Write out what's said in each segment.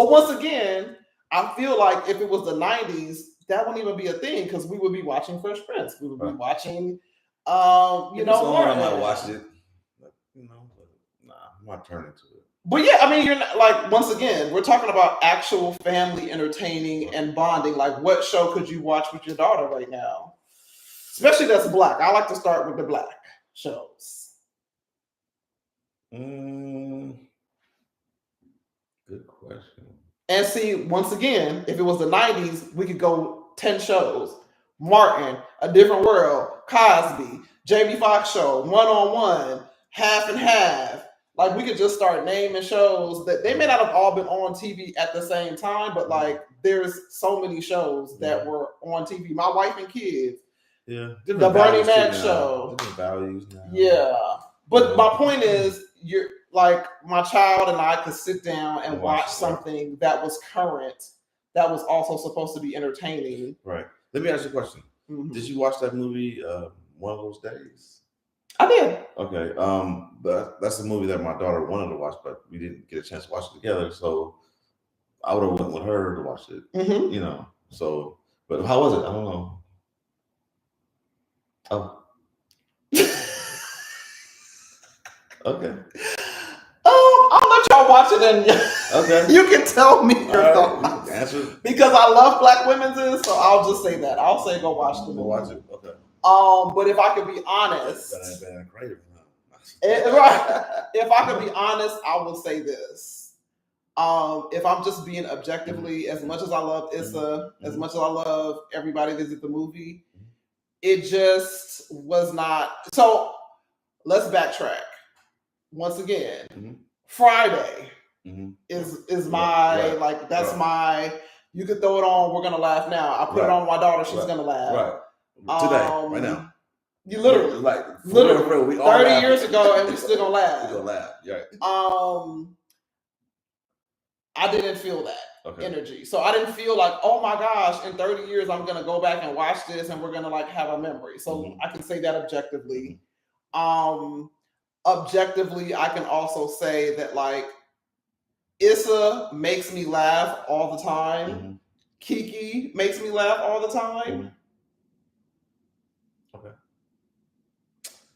once again, I feel like if it was the 90s, that wouldn't even be a thing because we would be watching Fresh Prince. We would be watching, I might watch it. But, nah, I'm not turning to it. But yeah, I mean, you're not, like, once again, we're talking about actual family entertaining and bonding. Like, what show could you watch with your daughter right now? Especially that's black. I like to start with the black shows. Good question. And see, once again, if it was the 90s, we could go 10 shows. Martin, A Different World, Cosby, Jamie Foxx Show, One on One, Half and Half. Like, we could just start naming shows that they may not have all been on TV at the same time, but like there's so many shows that were on TV. My Wife and Kids. Yeah. The Bernie Mac Show. Different values now. Yeah. But my point is, you're like, my child and I could sit down and watch something that was current, that was also supposed to be entertaining. Right. Let me ask you a question. Mm-hmm. Did you watch that movie, One of Those Days? I did. Okay. But that's a movie that my daughter wanted to watch, but we didn't get a chance to watch it together. So I would have went with her to watch it. Mm-hmm. So, but how was it? I don't know. Oh. Okay. I'll let y'all watch it and okay. You can tell me your thoughts. Answer. Because I love Black Women's, so I'll just say that. I'll say go watch the movie. Go watch it. Okay. But if I could be honest, if I could be honest, I will say this. If I'm just being objectively, as much as I love Issa, as much as I love everybody that's at the movie, it just was not. So let's backtrack. Once again, Friday is my that's my. You could throw it on. We're gonna laugh now. I put it on my daughter. She's gonna laugh. Right. Today, right now. You literally, literally, 30 years ago, and we still gonna laugh. We gonna laugh. Right. I didn't feel that energy. So I didn't feel like, oh my gosh, in 30 years I'm gonna go back and watch this, and we're gonna like have a memory. So I can say that objectively. Objectively, I can also say that like Issa makes me laugh all the time. Kiki makes me laugh all the time. Okay.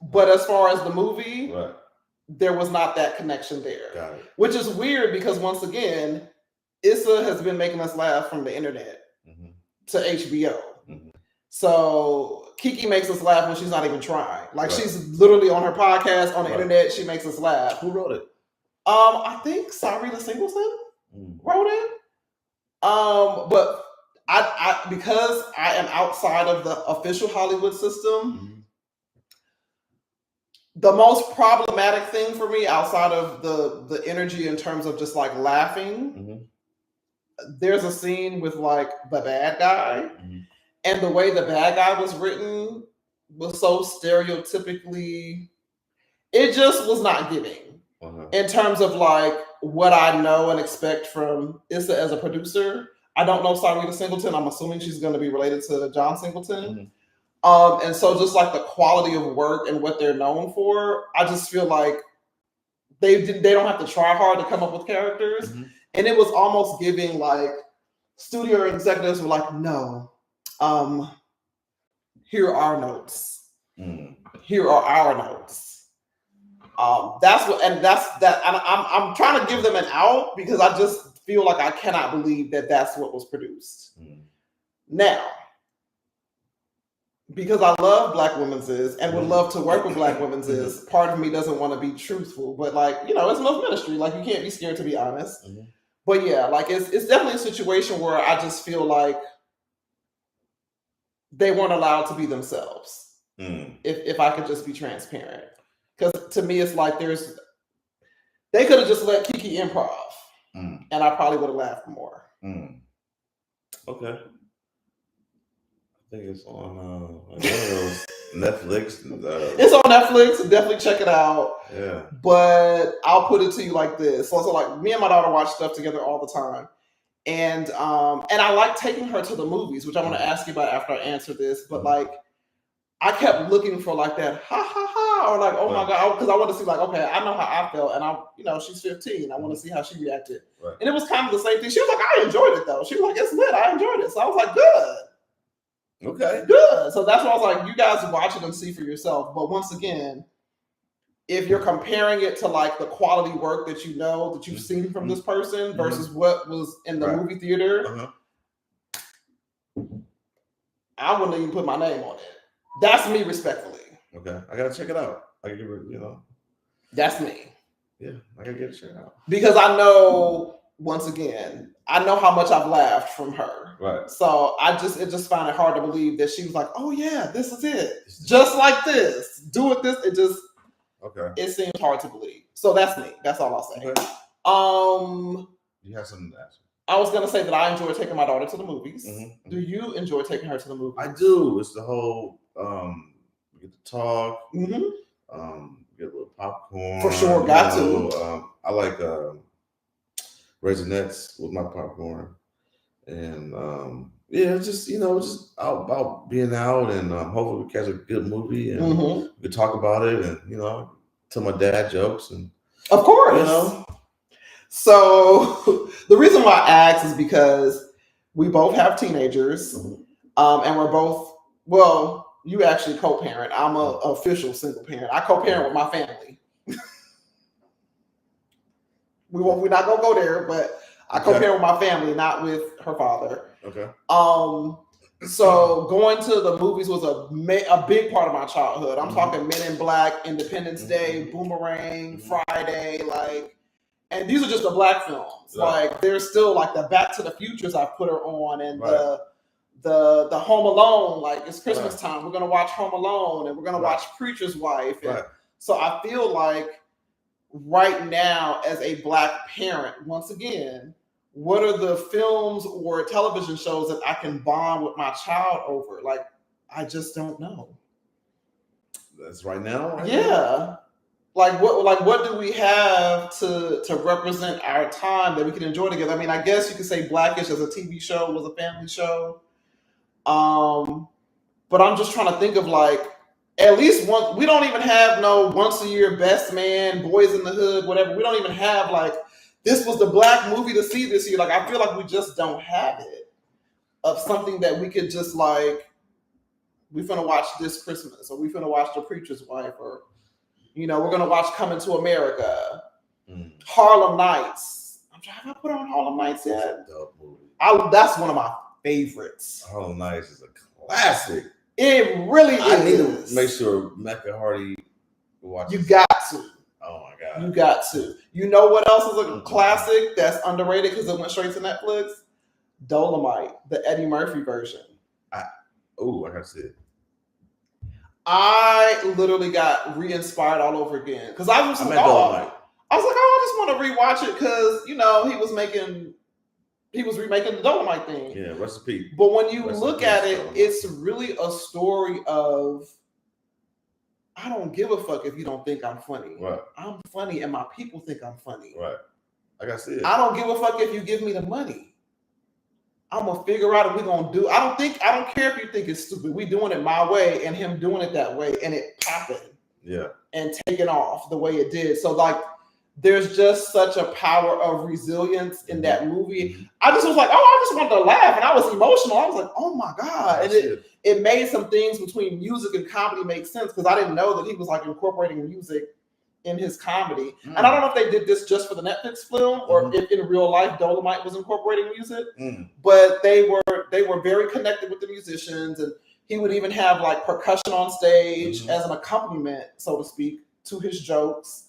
But as far as the movie, there was not that connection there. Got it. Which is weird because once again, Issa has been making us laugh from the internet to HBO. So Kiki makes us laugh when she's not even trying. Like she's literally on her podcast on the internet. She makes us laugh. Who wrote it? I think Sarita Singleton wrote it. But I because I am outside of the official Hollywood system, the most problematic thing for me outside of the energy in terms of just like laughing, there's a scene with like the bad guy. And the way the bad guy was written was so stereotypically, it just was not giving in terms of like what I know and expect from Issa as a producer. I don't know Sarita Singleton. I'm assuming she's going to be related to John Singleton. And so just like the quality of work and what they're known for, I just feel like they don't have to try hard to come up with characters. And it was almost giving like studio executives were like, no. Here are our notes. Here are our notes. That's what, and that's that. I'm trying to give them an out because I just feel like I cannot believe that that's what was produced. Now, because I love Black Women's and would love to work with Black Women's part of me doesn't want to be truthful, but like, it's MILF Ministry. Like, you can't be scared to be honest. But yeah, like it's definitely a situation where I just feel like they weren't allowed to be themselves. If I could just be transparent. Because to me, it's like they could have just let Kiki improv. And I probably would have laughed more. Okay. I think it's on one of those Netflix. It's on Netflix. Definitely check it out. Yeah. But I'll put it to you like this. So like me and my daughter watch stuff together all the time. And I like taking her to the movies, which I want to ask you about after I answer this. But like, I kept looking for like that ha ha ha or like, oh my God, because I want to see like, okay, I know how I felt, and she's 15. I want to see how she reacted. Right. And it was kind of the same thing. She was like, I enjoyed it though. She was like, it's lit. I enjoyed it. So I was like, good. Okay. Good. So that's why I was like, you guys watch it and see for yourself. But once again, if you're comparing it to like the quality work that you've seen from this person versus what was in the movie theater, I wouldn't even put my name on it. That's me, respectfully. Okay, I gotta check it out. I can give it, That's me. Yeah, I gotta get it checked out. Because I know, once again, I know how much I've laughed from her. Right. So I just find it hard to believe that she was like, oh yeah, this is it. Just like this. Do it this. It seems hard to believe. So that's me. That's all I'll say. Okay. You have something to ask me. I was gonna say that I enjoy taking my daughter to the movies. Do you enjoy taking her to the movies? I do. It's the whole we get to talk, get a little popcorn. For sure, got to. I like Raisinets with my popcorn. And just about being out and hopefully we catch a good movie and we can talk about it and tell my dad jokes and of course. So the reason why I asked is because we both have teenagers, and we're both, well, you actually co-parent. I'm an official single parent. I co-parent with my family. We're not gonna go there, but I co-parent with my family, not with her father. Okay. So going to the movies was a big part of my childhood. I'm talking Men in Black, Independence Day, Boomerang, Friday, and these are just the Black films. Right. Like there's still like the Back to the Futures I put her on, and the Home Alone. Like it's Christmas time, we're gonna watch Home Alone, and we're gonna watch Preacher's Wife. And so I feel like right now, as a Black parent, once again, what are the films or television shows that I can bond with my child over? Like I just don't know. That's right now. Yeah. Like what do we have to represent our time that we can enjoy together? I mean, I guess you could say Blackish as a TV show was a family show. But I'm just trying to think of like at least one. We don't even have no once a year Best Man, Boys in the Hood, whatever. We don't even have like this was the Black movie to see this year. Like I feel like we just don't have it of something that we could just like we finna watch this Christmas or we finna watch The Preacher's Wife or we're gonna watch Coming to America, Harlem Nights. Have I put on Harlem Nights yet? Dope movie. That's one of my favorites. Harlem Nights is a classic. It really is. I need to make sure Mecca Hardy watches. You got to. Oh my God. You got to. You know what else is a classic that's underrated because it went straight to Netflix? Dolomite, the Eddie Murphy version. I gotta see it. I literally got re-inspired all over again because I was like, I just want to rewatch it because he was remaking the Dolomite thing. Yeah, recipe. But when you look at it, it's really a story of I don't give a fuck if you don't think I'm funny. Right. I'm funny and my people think I'm funny. Right. I gotta see it. I don't give a fuck if you give me the money. I'm gonna figure out what we're gonna do. I don't care if you think it's stupid. We doing it my way and him doing it that way and it popping. Yeah. And taking off the way it did. So like there's just such a power of resilience in that movie. I just was like, I just wanted to laugh and I was emotional. I was like, oh my God. And it made some things between music and comedy make sense because I didn't know that he was like incorporating music in his comedy. And I don't know if they did this just for the Netflix film or if in real life Dolomite was incorporating music, but they were very connected with the musicians and he would even have like percussion on stage as an accompaniment, so to speak, to his jokes.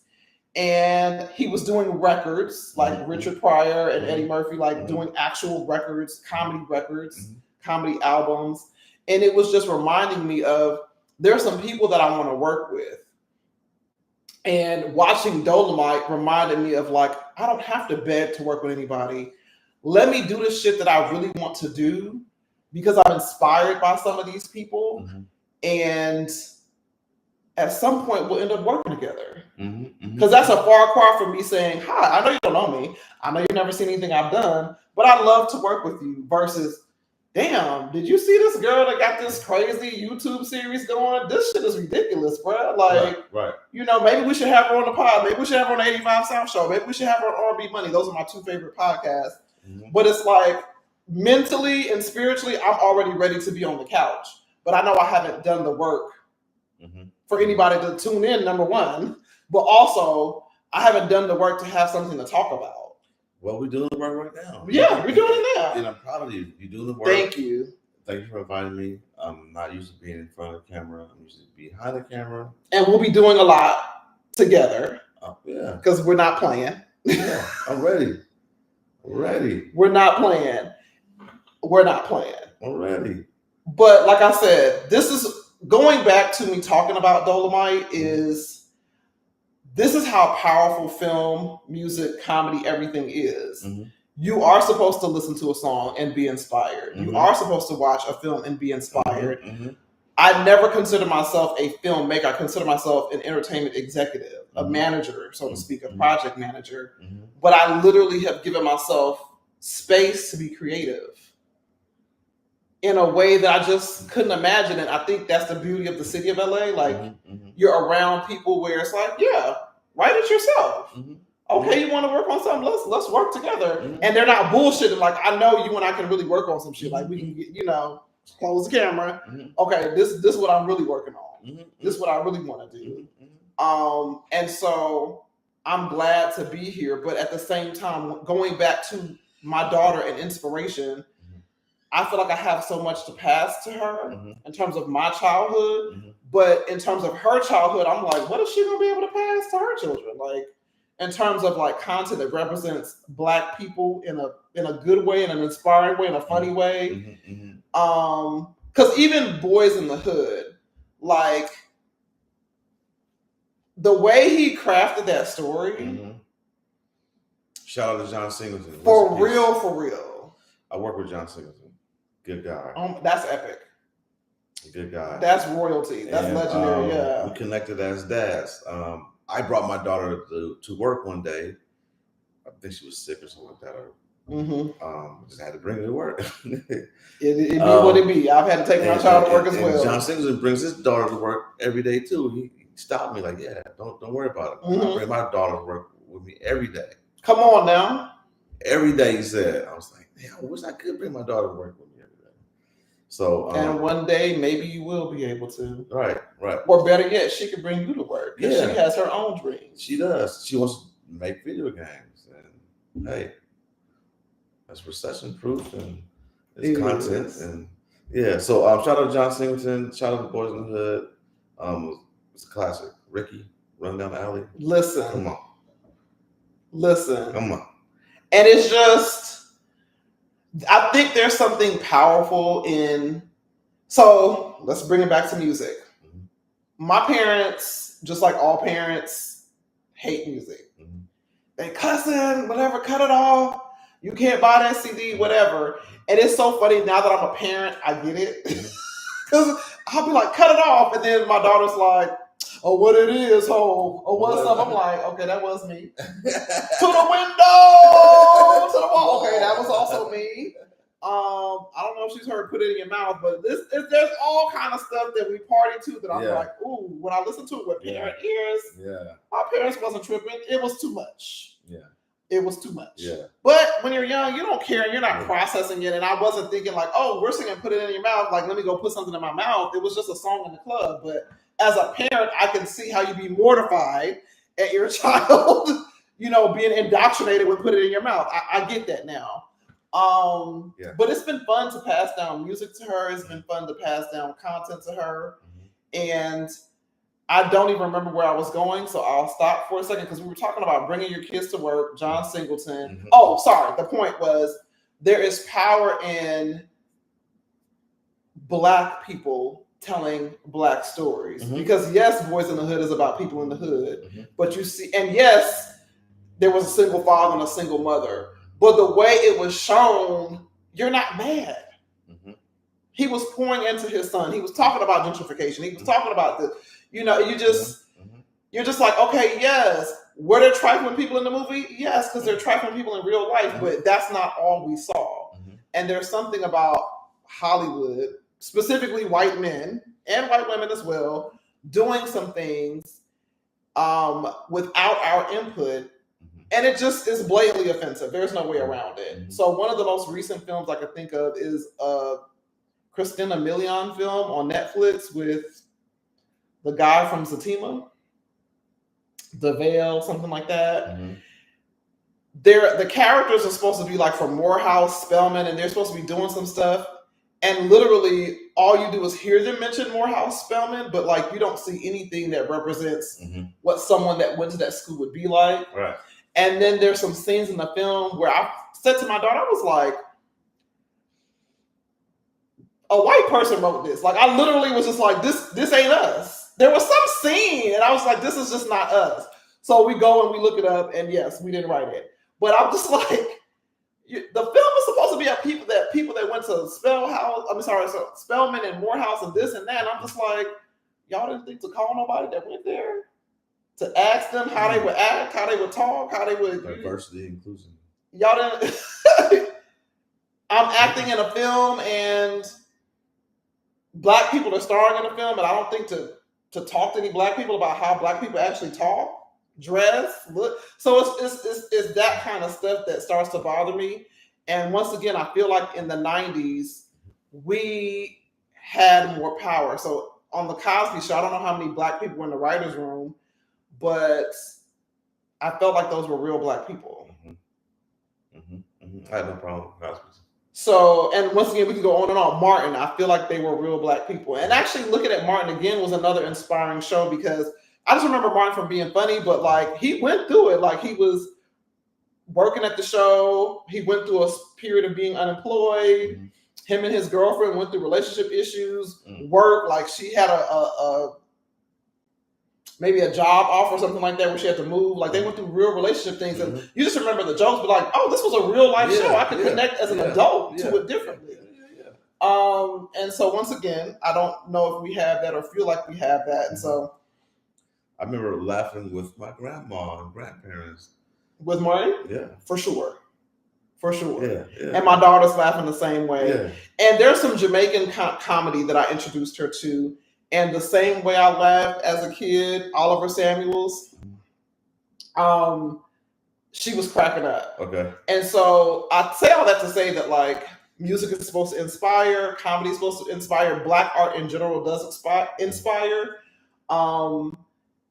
And he was doing records like Richard Pryor and Eddie Murphy, like doing actual records, comedy albums. And it was just reminding me of there's some people that I want to work with. And watching Dolomite reminded me of like, I don't have to beg to work with anybody. Let me do the shit that I really want to do because I'm inspired by some of these people. And at some point we'll end up working together. Because that's a far cry from me saying, hi, I know you don't know me. I know you've never seen anything I've done, but I'd love to work with you versus damn, did you see this girl that got this crazy YouTube series going? This shit is ridiculous, bro. Like, right. You know, maybe we should have her on the pod. Maybe we should have her on the 85 South Show. Maybe we should have her on R&B Money. Those are my two favorite podcasts. Mm-hmm. But it's like, mentally and spiritually, I'm already ready to be on the couch. But I know I haven't done the work for anybody to tune in, number one. But also, I haven't done the work to have something to talk about. Well, we're doing the work right now. Yeah, we're doing it now. And I'm proud of you. You're doing the work. Thank you. Thank you for inviting me. I'm not used to being in front of the camera. I'm used to being behind the camera. And we'll be doing a lot together. Yeah. Because we're not playing. Yeah, I'm ready. Ready. We're not playing. We're not playing. I'm ready. But like I said, this is going back to me talking about Dolomite this is how powerful film, music, comedy, everything is. Mm-hmm. You are supposed to listen to a song and be inspired. Mm-hmm. You are supposed to watch a film and be inspired. Mm-hmm. I never consider myself a filmmaker. I consider myself an entertainment executive, a manager, so to speak, a project manager. Mm-hmm. But I literally have given myself space to be creative in a way that I just couldn't imagine. And I think that's the beauty of the city of LA. Like, you're around people where it's like, yeah, write it yourself. Mm-hmm. Okay, you want to work on something? Let's work together. Mm-hmm. And they're not bullshitting. Like, I know you and I can really work on some shit. Like, we can get, close the camera. Mm-hmm. Okay, this is what I'm really working on. Mm-hmm. This is what I really want to do. Mm-hmm. And so I'm glad to be here. But at the same time, going back to my daughter and inspiration, I feel like I have so much to pass to her in terms of my childhood, but in terms of her childhood, I'm like, what is she gonna be able to pass to her children? Like, in terms of like content that represents Black people in a good way, in an inspiring way, in a funny way. Because even Boys in the Hood, like the way he crafted that story. Shout out to John Singleton. For real. I work with John Singleton. Good guy. That's epic. Good guy. That's royalty. That's legendary. Yeah. We connected as dads. I brought my daughter to work one day. I think she was sick or something like that. Just had to bring her to work. it be what it be. I've had to take my child to work as well. John Singleton brings his daughter to work every day too. He stopped me like, yeah, don't worry about it. I bring my daughter to work with me every day. Come on now. Every day, he said. I was like, damn, I wish I could bring my daughter to work with me every day. So, and one day maybe you will be able to. Right. Or better yet, she can bring you to work. Yeah. She has her own dreams. She does. She wants to make video games. And hey, that's recession proof and it's content. And yeah, so shout out to John Singleton, shout out to Boys in the Hood. It's a classic. Ricky, Run Down the Alley. Listen. Come on. And it's just, I think there's something powerful in, so let's bring it back to music. My parents, just like all parents, hate music. They cussing, whatever, cut it off. You can't buy that CD, whatever. And it's so funny now that I'm a parent, I get it. Because I'll be like, cut it off. And then my daughter's like, oh, what it is, ho. Oh, what's up? I'm like, okay, that was me. To the window, to the wall. Okay, that was also me. I don't know if she's heard Put It in Your Mouth, but there's all kind of stuff that we party to that I'm like, ooh, when I listen to it with parent ears, my parents wasn't tripping. It was too much. It was too much. But when you're young, you don't care. You're not processing it. And I wasn't thinking like, oh, we're singing Put It in Your Mouth. Like, let me go put something in my mouth. It was just a song in the club. But as a parent, I can see how you'd be mortified at your child, being indoctrinated with Put It in Your Mouth. I get that now. But it's been fun to pass down music to her. It's been fun to pass down content to her. And I don't even remember where I was going, so I'll stop for a second because we were talking about bringing your kids to work, John Singleton. Oh, sorry. The point was there is power in Black people telling Black stories. Because yes, Boys in the Hood is about people in the hood. But you see, and yes, there was a single father and a single mother. But the way it was shown, you're not mad. He was pouring into his son. He was talking about gentrification. He was talking about the, you're just like, okay, yes. Were there trifling people in the movie? Yes, because they're trifling people in real life, but that's not all we saw. And there's something about Hollywood, specifically white men and white women as well, doing some things without our input. And it just is blatantly offensive. There's no way around it. So one of the most recent films I could think of is a Christina Milian film on Netflix with the guy from Zatima, The Veil, something like that. The characters are supposed to be like from Morehouse, Spelman, and they're supposed to be doing some stuff. And literally all you do is hear them mention Morehouse, Spelman, but like you don't see anything that represents what someone that went to that school would be like. Right. And then there's some scenes in the film where I said to my daughter, I was like, a white person wrote this. Like I literally was just like, this ain't us. There was some scene and I was like, this is just not us. So we go and we look it up and yes, we didn't write it. But I'm just like, the film is supposed to be about people that went to Spelman and Morehouse and this and that. And I'm just like, y'all didn't think to call nobody that went there? To ask them how they would act, how they would talk, how they would... Diversity, inclusion. Y'all didn't... I'm acting in a film and black people are starring in the film, and I don't think to talk to any black people about how black people actually talk, dress, look. So it's that kind of stuff that starts to bother me. And once again, I feel like in the 90s, we had more power. So on the Cosby Show, I don't know how many black people were in the writer's room, but I felt like those were real black people. I had no problem with Cosby. So, and once again, we can go on and on. Martin, I feel like they were real black people. And actually looking at Martin again was another inspiring show because I just remember Martin from being funny, but like he went through it. Like he was working at the show. He went through a period of being unemployed. Him and his girlfriend went through relationship issues, work. Like she had maybe a job offer or something like that where she had to move. Like they went through real relationship things. And you just remember the jokes, but like, oh, this was a real life show. I could connect as an adult to it differently. And so once again, I don't know if we have that or feel like we have that. And so I remember laughing with my grandma and grandparents. With Martin? Yeah. For sure. Yeah. And my daughter's laughing the same way. Yeah. And there's some Jamaican comedy that I introduced her to. And the same way I laughed as a kid, Oliver Samuels, she was cracking up. Okay. And so I say all that to say that like music is supposed to inspire, comedy is supposed to inspire, black art in general does inspire.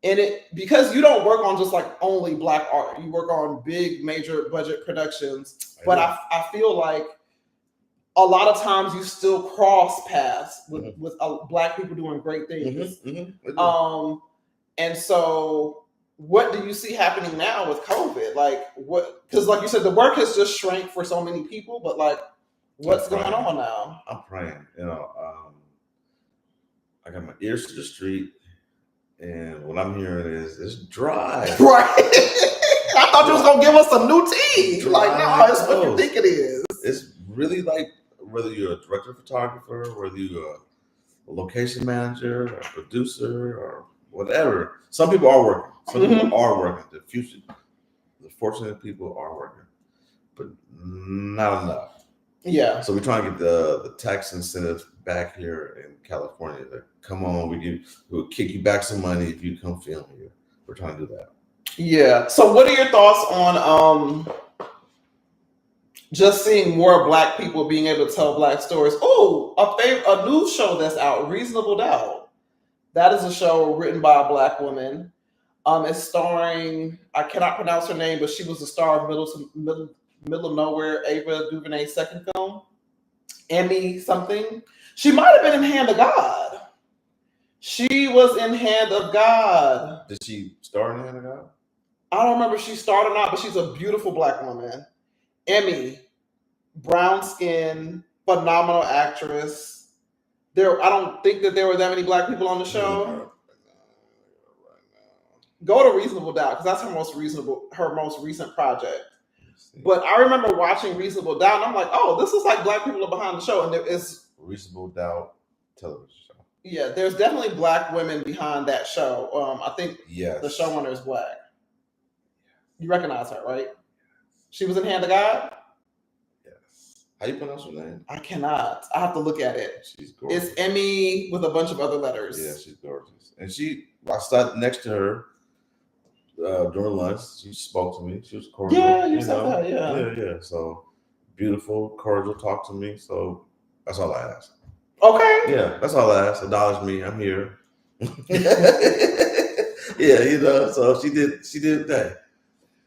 And it because you don't work on just like only black art, you work on big major budget productions. But I feel like a lot of times you still cross paths with black people doing great things. And so what do you see happening now with COVID? Like what, because like you said, the work has just shrank for so many people, but like what's going on now? I'm praying, I got my ears to the street and what I'm hearing is it's dry. Right. I thought you was going to give us some new tea. Like, no, it's what you think it is. It's really like, whether you're a director photographer, whether you're a location manager, or a producer, or whatever. Some people are working. Some people are working. The fortunate people are working, but not enough. Yeah. So we're trying to get the tax incentives back here in California. That come on, we'll kick you back some money if you come film here. We're trying to do that. Yeah. So what are your thoughts on just seeing more black people being able to tell black stories? Oh, a new show that's out, Reasonable Doubt. That is a show written by a black woman. It's starring, I cannot pronounce her name, but she was the star of Middle of Nowhere, Ava DuVernay's second film. Emmy something. She might have been in Hand of God. She was in Hand of God. Did she star in Hand of God? I don't remember if she starred or not, but she's a beautiful black woman. Emmy, brown skin, phenomenal actress. I don't think that there were that many black people on the show. Go to Reasonable Doubt because that's her most recent project. But I remember watching Reasonable Doubt and I'm like, oh, this is like black people are behind the show, and there is Reasonable Doubt television show. Yeah, there's definitely black women behind that show. I think the showrunner is black. You recognize her, right? She was in Hand of God? Yes. How you pronounce her name? I cannot. I have to look at it. She's gorgeous. It's Emmy with a bunch of other letters. Yeah, she's gorgeous. And I sat next to her during lunch. She spoke to me. She was cordial. Yeah, you said that. Yeah. Yeah. So beautiful, cordial, talk to me. So that's all I ask. Okay. Yeah, that's all I ask. Acknowledge me. I'm here. Yeah, so she did that.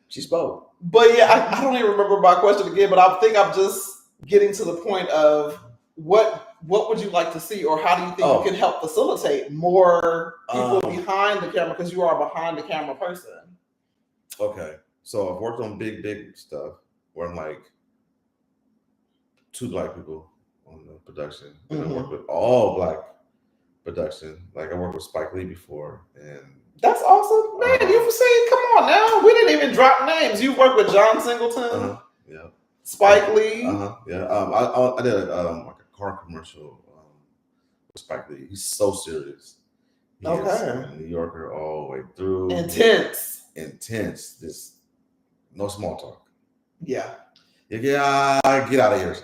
She spoke. But yeah, I don't even remember my question again, but I think I'm just getting to the point of what would you like to see, or how do you think you can help facilitate more people behind the camera, because you are a behind the camera person. Okay. So I've worked on big stuff where I'm like 2 Black people on the production. And I worked with all Black production. Like I worked with Spike Lee before, and that's awesome, man. You've seen, come on now, we didn't even drop names. You worked with John Singleton, yeah, Spike Lee, yeah. I did like a car commercial with Spike Lee. He's so serious. He is a New Yorker all the way through. Intense. This no small talk. Yeah. Get out of here.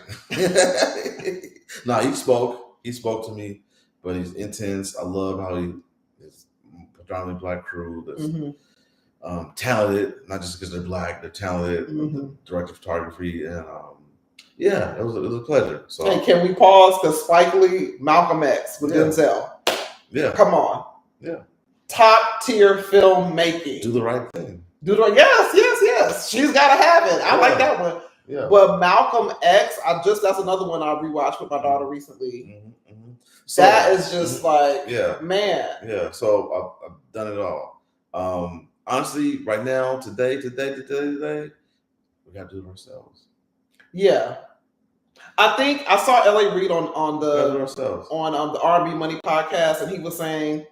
No, he spoke to me, but he's intense. I love how he is predominantly Black crew that's talented, not just because they're Black, they're talented. The director of photography, and yeah, it was a pleasure. So, hey, can we pause? Because Spike Lee, Malcolm X with Denzel. Yeah, come on. Yeah, top tier filmmaking. Do the right thing. Yes. She's got to have it. I like that one. Yeah. But Malcolm X, that's another one I rewatched with my daughter recently. So, that is just like, man. Yeah. So I've done it all. Honestly, right now, today, we got to do it ourselves. Yeah. I think I saw L.A. Reid on the R&B Money podcast, and he was saying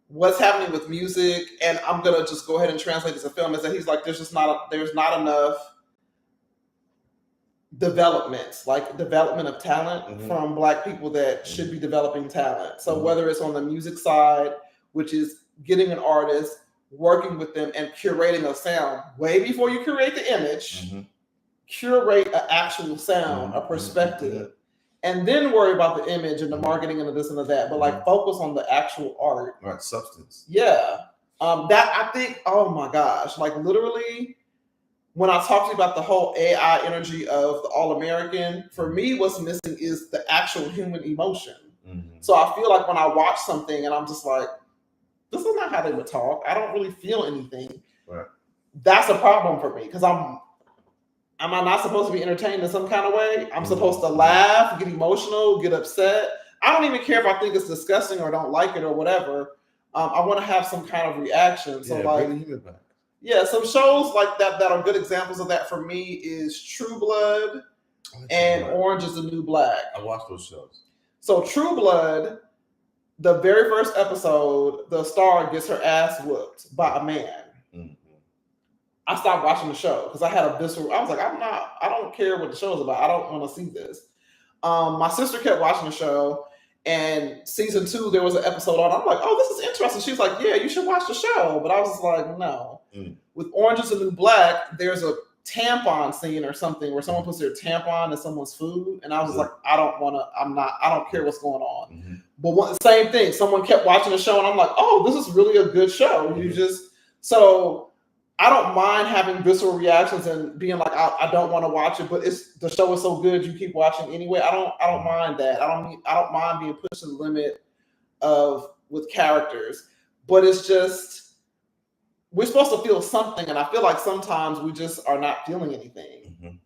what's happening with music, and I'm gonna just go ahead and translate this to film, is that he's like, there's not enough development of talent from Black people that should be developing talent. So whether it's on the music side, which is getting an artist, working with them, and curating a sound way before you curate the image. Curate an actual sound, a perspective, and then worry about the image and the marketing and the this and the that. But like focus on the actual art, right? Substance. Yeah, that I think. Oh my gosh! Like literally, when I talk to you about the whole AI energy of the All American, for me, what's missing is the actual human emotion. So I feel like when I watch something and I'm just like, this is not how they would talk. I don't really feel anything. Right. That's a problem for me because Am I not supposed to be entertained in some kind of way? I'm supposed to laugh, get emotional, get upset. I don't even care if I think it's disgusting or don't like it or whatever. I want to have some kind of reaction. So some shows like that are good examples of that for me is True Blood and Orange is the New Black. I watched those shows. So True Blood, the very first episode, the star gets her ass whooped by a man. I stopped watching the show because I had a visceral. I was like, I don't care what the show is about. I don't want to see this. My sister kept watching the show, and season 2 there was an episode on. I'm like, oh, this is interesting. She's like, yeah, you should watch the show. But I was just like, no. With Orange is the New Black, there's a tampon scene or something where someone puts their tampon in someone's food, and I was like, I don't care what's going on. But same thing. Someone kept watching the show, and I'm like, oh, this is really a good show. I don't mind having visceral reactions and being like, I don't want to watch it, but the show is so good you keep watching anyway. I don't mind that. I don't mind being pushed to the limit with characters, but it's just we're supposed to feel something, and I feel like sometimes we just are not feeling anything.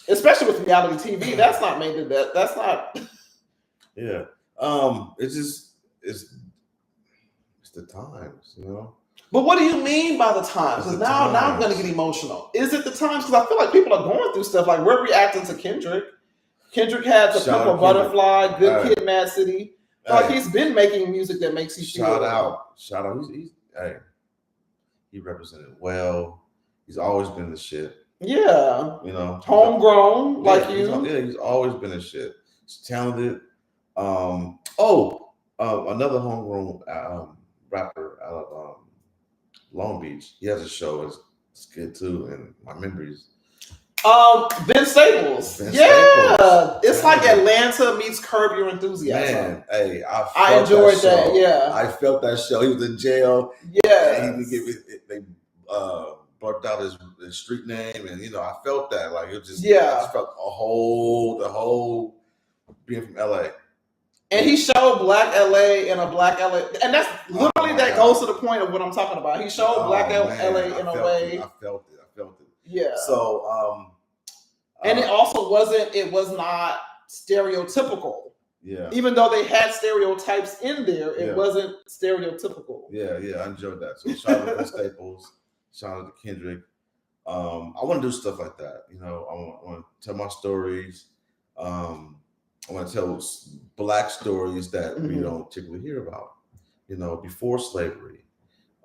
Especially with reality TV, that's not made to that. That's not. Yeah, it's the times, you know. But what do you mean by the times? Because now I'm going to get emotional. Is it the times? Because I feel like people are going through stuff. Like we're reacting to Kendrick. Kendrick had The Pimp a Butterfly, Good Kid, Mad City. Like he's been making music that makes you feel. Shout out. He represented well. He's always been the shit. Yeah. You know, homegrown like you. He's always been the shit. He's talented. Another homegrown rapper out of Long Beach. He has a show. It's good too. And my memories. Ben Staples. Ben yeah. Staples. It's like Atlanta meets Curb Your Enthusiasm. Man, hey, I enjoyed that. Yeah. I felt that show. He was in jail. Yeah. He didn't give it. They brought out his street name, and I felt that. Like it was just. Yeah. I just felt the whole being from LA. And he showed Black LA in a Black LA, and that's literally that goes to the point of what I'm talking about. He showed Black LA in a way. I felt it. Yeah. So, and it also wasn't. It was not stereotypical. Yeah. Even though they had stereotypes in there, it wasn't stereotypical. Yeah, I enjoyed that. So shout out to Ben Staples, shout out to Kendrick. I want to do stuff like that. I want to tell my stories. I want to tell Black stories that we don't typically hear about. Before slavery.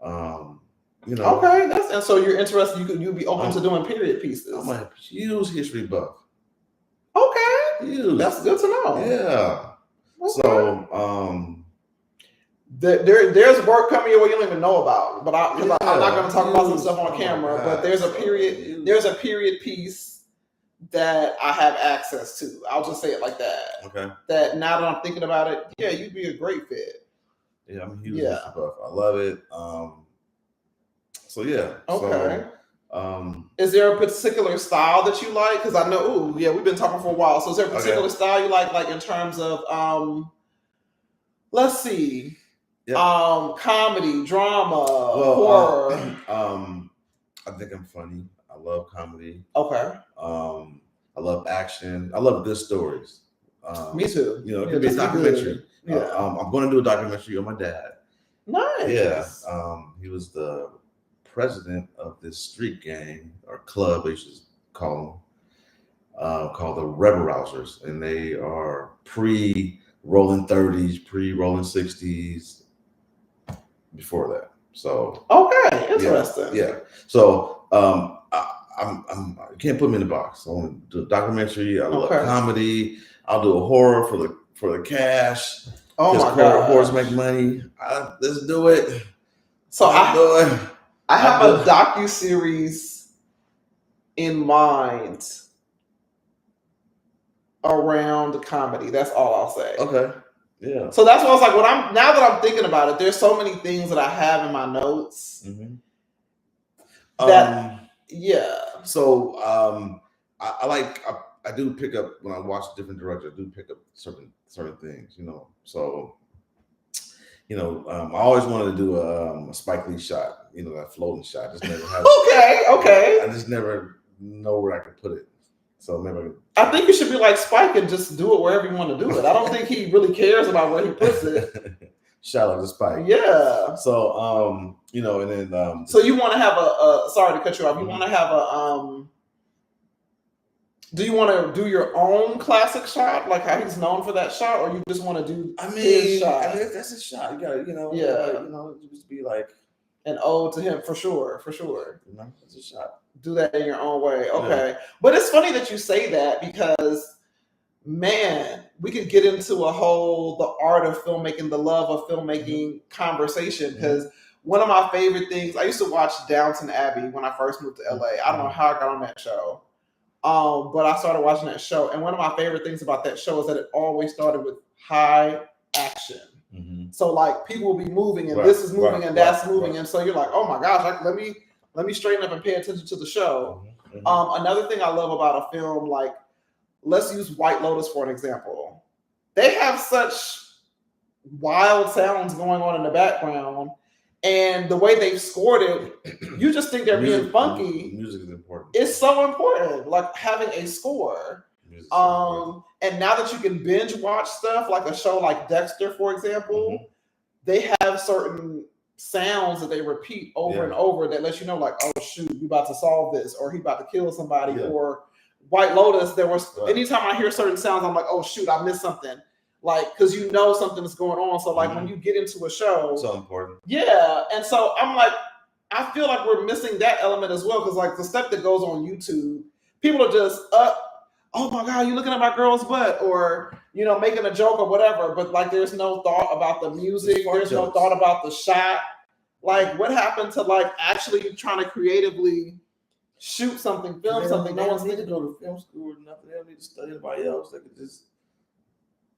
Okay, and so you're interested. You'd be open to doing period pieces. I'm a huge history buff. Okay, huge. That's good to know. Yeah. Okay. So there's work coming your way you don't even know about, but I'm not going to talk about some stuff on camera. But there's a period. There's a period piece that I have access to. I'll just say it like that. Okay. That now that I'm thinking about it, yeah, you'd be a great fit. Yeah, I'm a huge history buff. I love it. So yeah. Okay. So, is there a particular style that you like? Because I know, we've been talking for a while. So is there a particular style you like in terms of, let's see, comedy, drama, horror? I think I'm funny. I love comedy. Okay. I love action. I love good stories. Me too. It could be a documentary. Yeah. I'm going to do a documentary on my dad. Nice. Yeah. He was the president of this street gang or club, they used to call them, called the Rebel Rousers, and they are pre-rolling 30s, pre-rolling 60s, before that. So interesting. Yeah. So I can't put me in the box. I want to do a documentary. I love comedy. I'll do a horror for the cash. Oh my God, horrors make money. Let's do it. So I have a docu-series in mind around comedy. That's all I'll say. Okay. Yeah. So that's what I was like, now that I'm thinking about it, there's so many things that I have in my notes. Mm-hmm. So I do pick up when I watch different directors. I do pick up certain things, So I always wanted to do a Spike Lee shot, that floating shot. Just never had Okay. I just never know where I could put it. So maybe I think you should be like Spike and just do it wherever you want to do it. I don't think he really cares about where he puts it. Shout out to Spike. Yeah. So and then so you want to have a sorry to cut you off. You want to have a do you want to do your own classic shot, like how he's known for that shot, or you just want to do his shot? That's a shot. You gotta, just be like an ode to him for sure. It's a shot. Do that in your own way. Okay. But it's funny that you say that because, man, we could get into the art of filmmaking, the love of filmmaking conversation. Because one of my favorite things, I used to watch Downton Abbey when I first moved to LA. I don't know how I got on that show. But I started watching that show. And one of my favorite things about that show is that it always started with high action. Mm-hmm. So like people will be moving and this is moving and that's moving. And so you're like, oh my gosh, let me straighten up and pay attention to the show. Mm-hmm. Another thing I love about a film, like let's use White Lotus for an example. They have such wild sounds going on in the background, and the way they've scored it, you just think they're being funky. Music is important. It's so important, like having a score. And now that you can binge watch stuff, like a show like Dexter, for example, they have certain sounds that they repeat over and over that lets you know, like, oh shoot, you about to solve this, or he about to kill somebody, or White Lotus, there was anytime I hear certain sounds, I'm like, oh shoot, I missed something. Like, because you know something's going on. So like when you get into a show, so important. Yeah. And so I'm like, I feel like we're missing that element as well. Because like the stuff that goes on YouTube, people are just oh my God, you looking at my girl's butt, or making a joke or whatever. But like there's no thought about the music, there's no thought about the shot. Like what happened to like actually trying to creatively shoot something, film They something. No one's need to thinking. go to film school or nothing. They don't need to study anybody else. They could just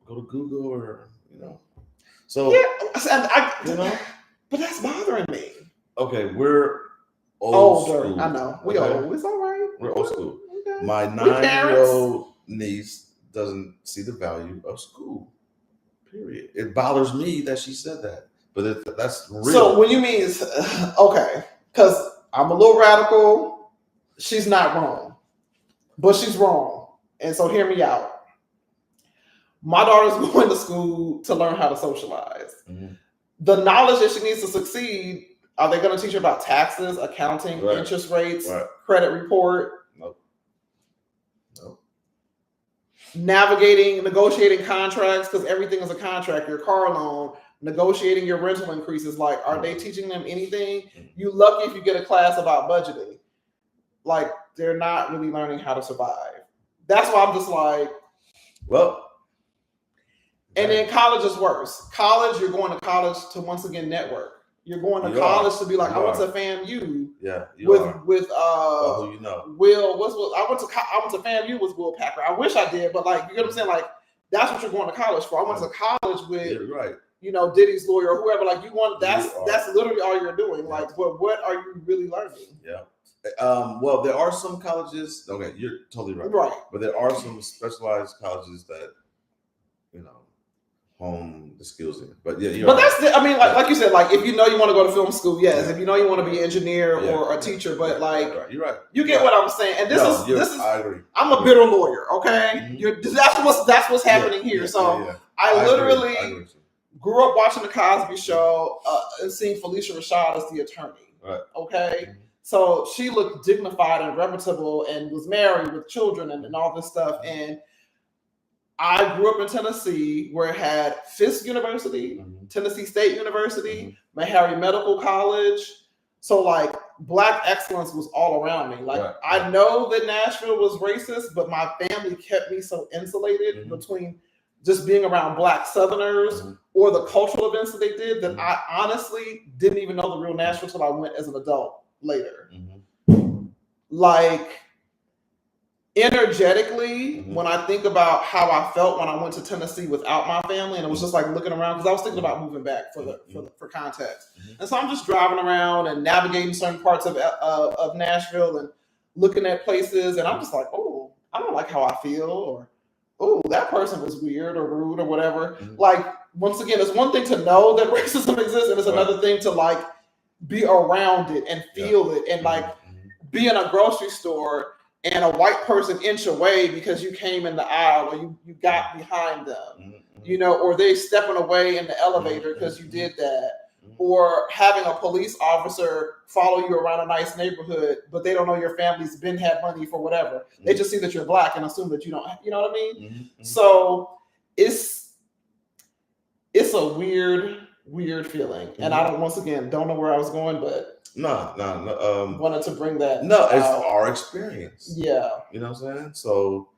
go to Google or So but that's bothering me. Okay, we're old school. I know. We old. It's all right. We're old school. Okay. My 9-year-old niece doesn't see the value of school. Period. It bothers me that she said that, but that's real. So when you mean okay, because I'm a little radical, she's not wrong, but she's wrong, and so hear me out. My daughter's going to school to learn how to socialize. Mm-hmm. The knowledge that she needs to succeed, are they going to teach her about taxes, accounting, interest rates, credit report? Nope. Navigating, negotiating contracts, because everything is a contract. Your car loan, negotiating your rental increases. Like, are they teaching them anything? You lucky if you get a class about budgeting. Like, they're not really learning how to survive. That's why I'm just like, well. And then college is worse. College, you're going to college to once again network. You're going to college to be like, I went to FAMU. Yeah. With who you know. Will I went to FAMU with Will Packer. I wish I did, but like, you know what I'm saying? Like, that's what you're going to college for. I went to college with Diddy's lawyer or whoever. Like, you want that's literally all you're doing. Like, but what are you really learning? Yeah. Well, there are some colleges. Okay, you're totally right. Right. But there are some specialized colleges that hone the skills in. But yeah, but that's like you said, like if you know you want to go to film school, yes. If you know you want to be an engineer or a teacher, but like you're right. You get what I'm saying. And this is I agree. I'm a bitter lawyer, okay? Mm-hmm. That's what's happening here. I literally grew up watching the Cosby Show and seeing Felicia Rashad as the attorney. Right. Okay. Mm-hmm. So she looked dignified and reputable and was married with children and all this stuff. And I grew up in Tennessee where it had Fisk University, Tennessee State University, Meharry Medical College. So like Black excellence was all around me. Like I know that Nashville was racist, but my family kept me so insulated between just being around Black Southerners or the cultural events that they did that I honestly didn't even know the real Nashville until I went as an adult later. Like energetically, when I think about how I felt when I went to Tennessee without my family, and it was just like looking around because I was thinking about moving back for context, and so I'm just driving around and navigating certain parts of Nashville and looking at places, and I'm just like, oh, I don't like how I feel, or oh, that person was weird or rude or whatever. Like once again, it's one thing to know that racism exists, and it's another thing to like be around it and feel it, and like be in a grocery store and a white person inch away because you came in the aisle or you got behind them, or they stepping away in the elevator because you did that, or having a police officer follow you around a nice neighborhood, but they don't know your family's been had money for whatever. They just see that you're Black and assume that you don't, you know what I mean? So it's a weird feeling. And I don't know where I was going, but No. Wanted to bring that. No, it's our experience. Yeah. You know what I'm saying? So,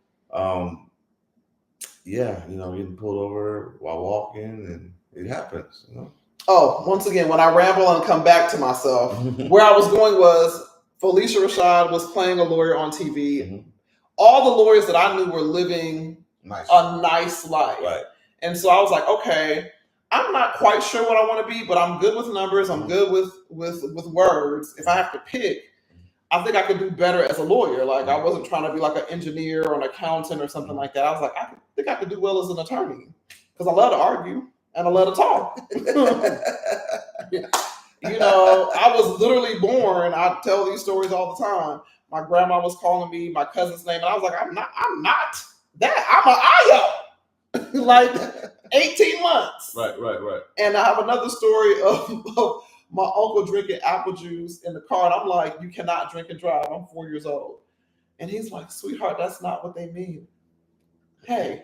getting pulled over while walking, and it happens. Oh, once again, when I ramble and come back to myself, where I was going was Felicia Rashad was playing a lawyer on TV. All the lawyers that I knew were living a nice life. Right. And so I was like, okay, I'm not quite sure what I want to be, but I'm good with numbers. I'm good with words. If I have to pick, I think I could do better as a lawyer. Like I wasn't trying to be like an engineer or an accountant or something like that. I was like, I think I could do well as an attorney because I love to argue and I love to talk. I was literally born. I tell these stories all the time. My grandma was calling me my cousin's name, and I was like, I'm not that. I'm an Ayo. Like 18 months. Right. And I have another story of my uncle drinking apple juice in the car. And I'm like, you cannot drink and drive. I'm 4 years old. And he's like, sweetheart, that's not what they mean. Hey,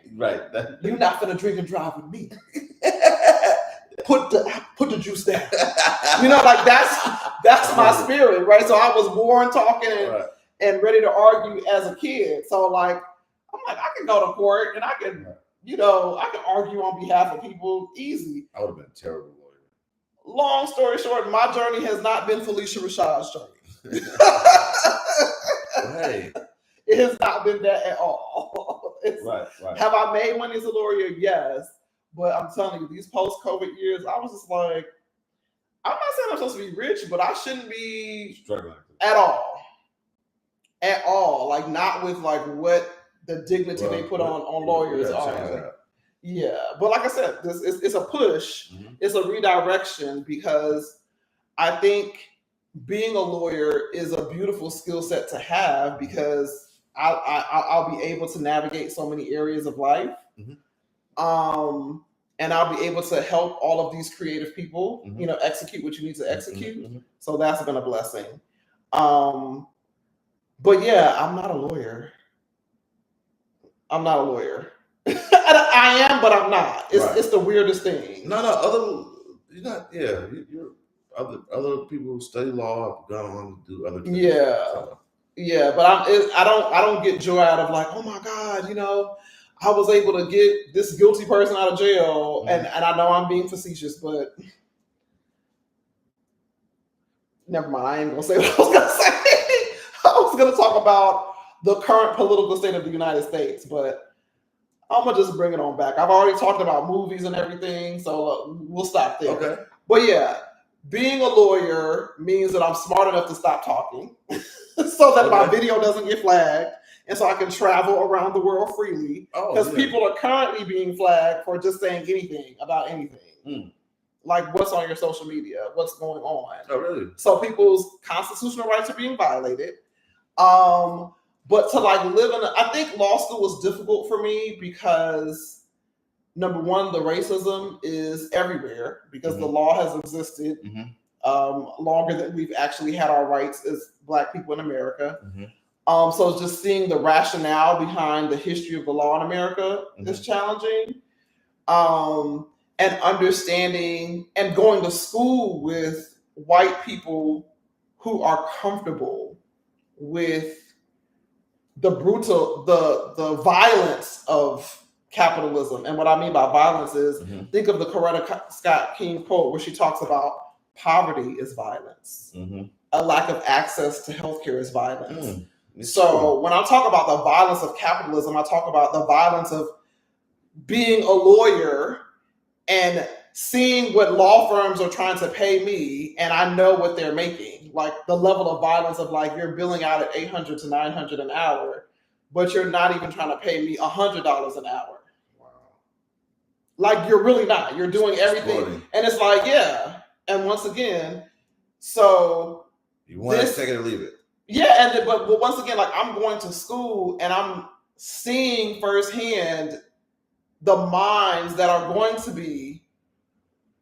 you're not going to drink and drive with me. Put the juice down. Like that's my spirit, right? So I was born talking and ready to argue as a kid. So like, I'm like, I can go to court and I can... I can argue on behalf of people easy. I would have been a terrible lawyer. Long story short, my journey has not been Felicia Rashad's journey. Right. It has not been that at all. Right. Have I made money as a lawyer? Yes. But I'm telling you, these post-COVID years, I was just like, I'm not saying I'm supposed to be rich, but I shouldn't be struggling at all. At all. Like, not with like what the dignity they put on lawyers are. Yeah. But like I said, it's a push. Mm-hmm. It's a redirection, because I think being a lawyer is a beautiful skill set to have, because I'll be able to navigate so many areas of life. Mm-hmm. And I'll be able to help all of these creative people, mm-hmm. Execute what you need to execute. Mm-hmm. So that's been a blessing. But yeah, I'm not a lawyer. I am, but I'm not. It's the weirdest thing. You're not. Yeah, you're other people who study law have gone on to do other things. Yeah. So. Yeah, but I don't get joy out of like, oh my God, I was able to get this guilty person out of jail, mm-hmm. and I know I'm being facetious, but never mind. I ain't gonna say what I was gonna say. I was gonna talk about the current political state of the United States, but I'm gonna just bring it on back. I've already talked about movies and everything, so we'll stop there. Okay. But yeah, being a lawyer means that I'm smart enough to stop talking, so that my video doesn't get flagged. And so I can travel around the world freely, because people are currently being flagged for just saying anything about anything. Mm. Like, what's on your social media? What's going on? Oh, really? So people's constitutional rights are being violated. But to like live I think law school was difficult for me because, number one, the racism is everywhere, because mm-hmm. the law has existed mm-hmm. Longer than we've actually had our rights as Black people in America. Mm-hmm. So just seeing the rationale behind the history of the law in America mm-hmm. is challenging. And understanding and going to school with white people who are comfortable with the violence of capitalism. And what I mean by violence is, mm-hmm. think of the Coretta Scott King quote where she talks about poverty is violence. Mm-hmm. A lack of access to healthcare is violence. Mm. So when I talk about the violence of capitalism, I talk about the violence of being a lawyer and seeing what law firms are trying to pay me, and I know what they're making. Like the level of violence of like, you're billing out at $800 to $900 an hour, but you're not even trying to pay me $100 an hour. Wow. Like you're really not. You're doing everything. And it's like, yeah. And once again, so you want to take it or leave it. Yeah, but once again, like I'm going to school and I'm seeing firsthand the minds that are going to be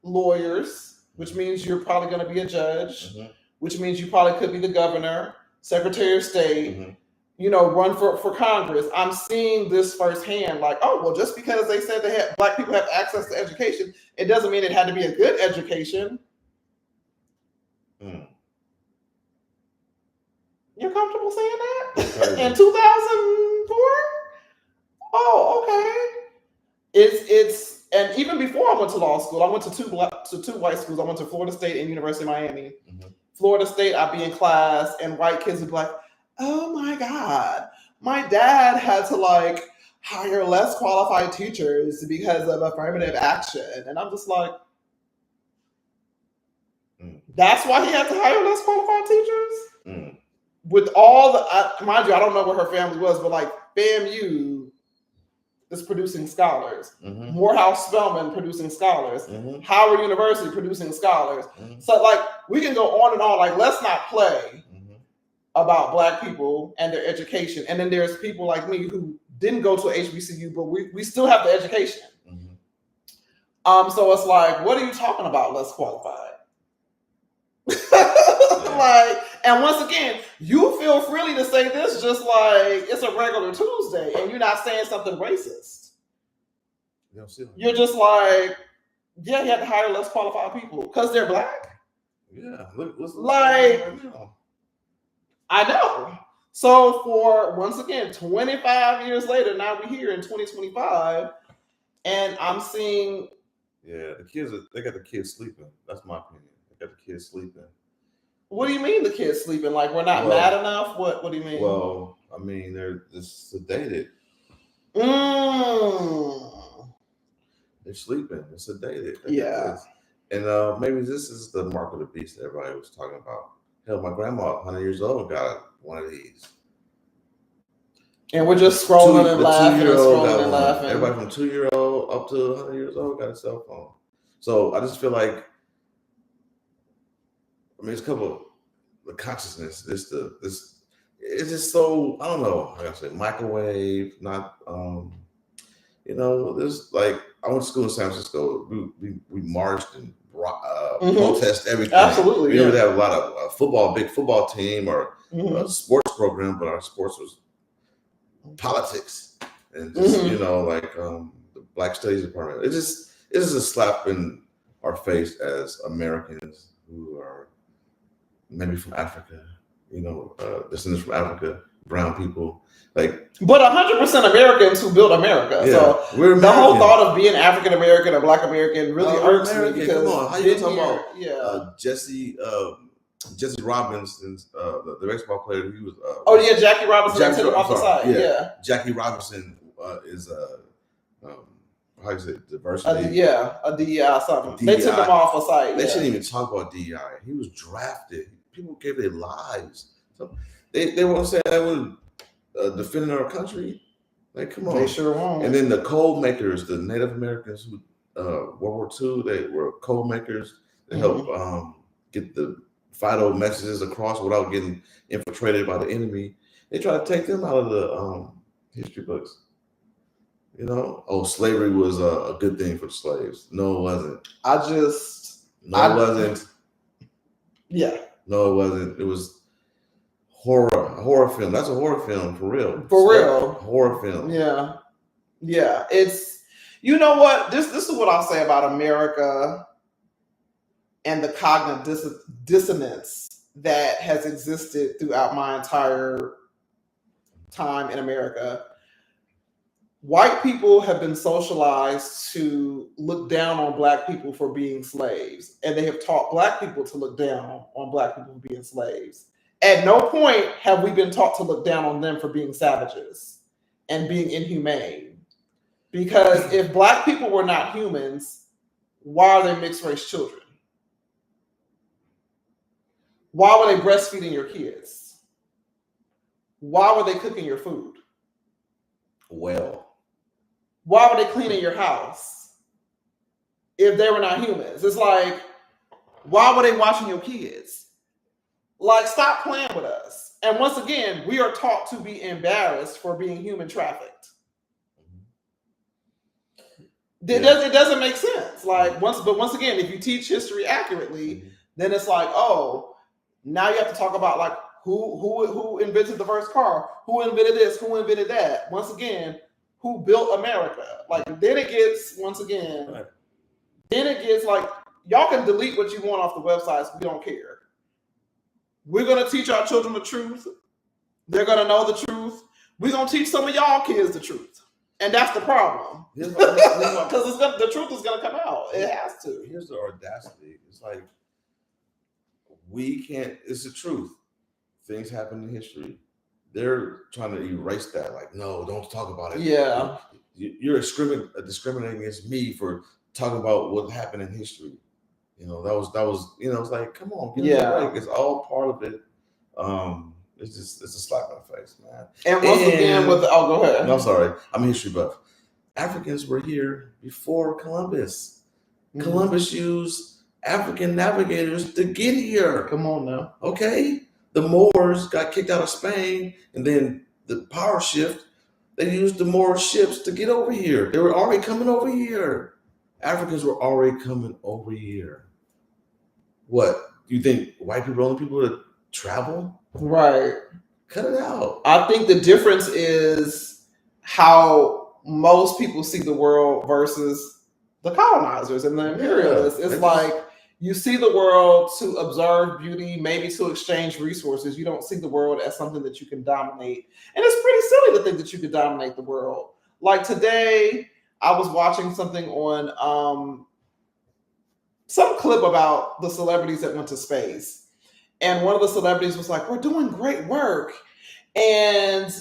lawyers, which means you're probably going to be a judge, mm-hmm. which means you probably could be the governor, secretary of state, mm-hmm. Run for Congress. I'm seeing this firsthand, like, oh, well, just because they said Black people have access to education, it doesn't mean it had to be a good education. Mm. You're comfortable saying that? In 2004? Oh, okay. It's and even before I went to law school, I went to two white schools. I went to Florida State and University of Miami. Mm-hmm. Florida State, I'd be in class and white kids would be like, oh my God, my dad had to like hire less qualified teachers because of affirmative action. And I'm just like, that's why he had to hire less qualified teachers? Mm. With all the, mind you, I don't know what her family was, but like FAMU is producing scholars. Mm-hmm. Morehouse Spelman producing scholars. Mm-hmm. Howard University producing scholars. Mm-hmm. So like we can go on and on. Like let's not play mm-hmm. about Black people and their education. And then there's people like me who didn't go to HBCU, but we still have the education. Mm-hmm. So it's like, what are you talking about? Less qualified. Like, and once again, you feel freely to say this just like it's a regular Tuesday and you're not saying something racist. You're just like, yeah, you have to hire less qualified people because they're Black. Yeah, like, I know. So for, once again, 25 years later, now we're here in 2025, and I'm seeing. Yeah, they got the kids sleeping. That's my opinion. They got the kids sleeping. What do you mean the kids sleeping? Like we're not mad enough? What do you mean? Well, I mean they're just sedated. They're sleeping. They're sedated. Yeah. And maybe this is the mark of the beast that everybody was talking about. Hell, my grandma, 100 years old, got one of these. And we're just scrolling and laughing and scrolling and laughing. Everybody from 2-year-old up to 100 years old got a cell phone. So I just feel like, I mean, it's a couple of the consciousness. This it's just so, I don't know. Like I said, microwave, not there's like, I went to school in San Francisco. We marched and protest everything. Absolutely. We didn't really have a lot of big football team or a sports program, but our sports was politics and just the Black Studies Department. It is a slap in our face as Americans who are maybe from Africa, descendants from Africa, brown people. But 100% Americans who built America. Yeah, so we're American. The whole thought of being African American or Black American really irks me because come on, how you talking about Jesse Robinson, the baseball player? He was Jackie Robinson took him off the side. Yeah, Jackie Robinson is how you say diversity? A DEI something. They took him off the site. They shouldn't even talk about DEI. He was drafted. People gave their lives. So they won't say that was defending our country. Like, come on. They sure won't. And then the code makers, the Native Americans who World War II, they were code makers. They helped get the vital messages across without getting infiltrated by the enemy. They try to take them out of the history books. Slavery was a good thing for the slaves. No, it wasn't. It wasn't. Yeah. No, it wasn't. It was a horror film. That's a horror film for real. Horror film. Yeah. Yeah. It's, you know what? This is what I'll say about America and the cognitive dissonance that has existed throughout my entire time in America. White people have been socialized to look down on Black people for being slaves, and they have taught Black people to look down on Black people for being slaves. At no point have we been taught to look down on them for being savages and being inhumane. Because if Black people were not humans, why are they mixed race children? Why were they breastfeeding your kids? Why were they cooking your food? Why were they cleaning your house if they were not humans? It's like, why were they watching your kids? Like, stop playing with us. And once again, we are taught to be embarrassed for being human trafficked. It doesn't make sense. Like, once again, if you teach history accurately, then it's like, now you have to talk about like who invented the first car, who invented this, who invented that. Once again, who built America? Like, then it gets like, y'all can delete what you want off the websites. We don't care. We're gonna teach our children the truth. They're gonna know the truth. We're gonna teach some of y'all kids the truth, and that's the problem. Because the truth is gonna come out. It has to. Here's the audacity. It's like we can't. It's the truth. Things happen in history. They're trying to erase that. Like, no, don't talk about it. Yeah, you're discriminating against me for talking about what happened in history. That was. It's like, come on, give it a break. It's all part of it. It's a slap in the face, man. And once again, go ahead. No, I'm sorry. I'm a history buff. Africans were here before Columbus. Mm-hmm. Columbus used African navigators to get here. Come on now. Okay. The Moors got kicked out of Spain, and then the power shift, they used the Moor ships to get over here. They were already coming over here. Africans were already coming over here. What? You think white people are the only people that travel? Right. Cut it out. I think the difference is how most people see the world versus the colonizers and the imperialists. It's like, you see the world to observe beauty, maybe to exchange resources. You don't see the world as something that you can dominate. And it's pretty silly to think that you could dominate the world. Like today, I was watching something on some clip about the celebrities that went to space. and one of the celebrities was like, "We're doing great work," and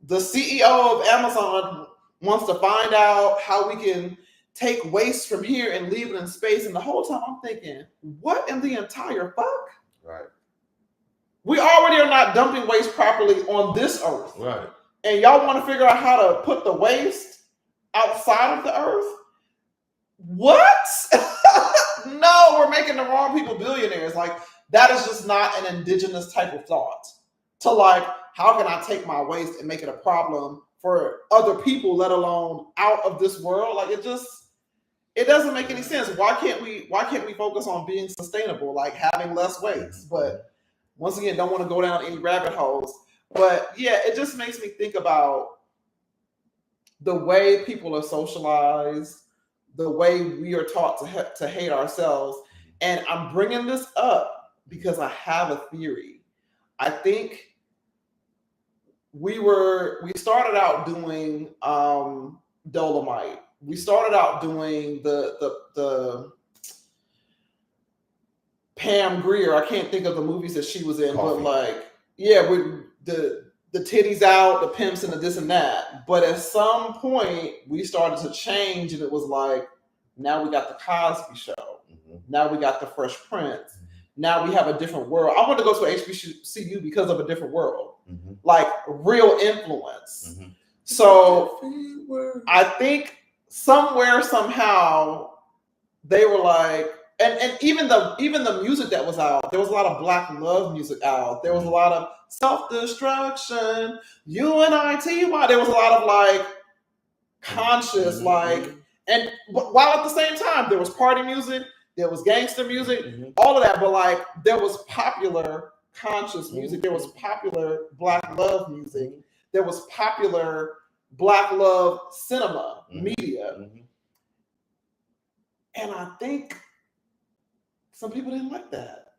the CEO of Amazon wants to find out how we can take waste from here and leave it in space. And the whole time I'm thinking, what in the entire fuck? Right. We already are not dumping waste properly on this earth. Right. And y'all want to figure out how to put the waste outside of the earth? What? No, we're making the wrong people billionaires. Like, that is just not an indigenous type of thought. To like, how can I take my waste and make it a problem for other people, let alone out of this world? Like, it doesn't make any sense. Why can't we focus on being sustainable, like having less waste? But once again, don't want to go down any rabbit holes. But yeah, it just makes me think about the way people are socialized, the way we are taught to hate ourselves. And I'm bringing this up because I have a theory. I think we started out doing Dolomite. We started out doing the Pam Grier. I can't think of the movies that she was in, Coffee. but like, yeah, with the titties out, the pimps, and the this and that. But at some point, we started to change, and it was like, now we got the Cosby Show. Mm-hmm. Now we got the Fresh Prince. Mm-hmm. Now we have a different world. I want to go to HBCU because of a different world, mm-hmm. like real influence. Mm-hmm. So I think somewhere, somehow, they were like, and even the music that was out, there was a lot of Black love music out. There was a lot of self-destruction, UNITY. There was a lot of like conscious, mm-hmm. like, and while at the same time there was party music, there was gangster music, mm-hmm. all of that, but like there was popular conscious music, there was popular Black love music, there was popular Black love cinema, mm-hmm. media. Mm-hmm. And I think some people didn't like that.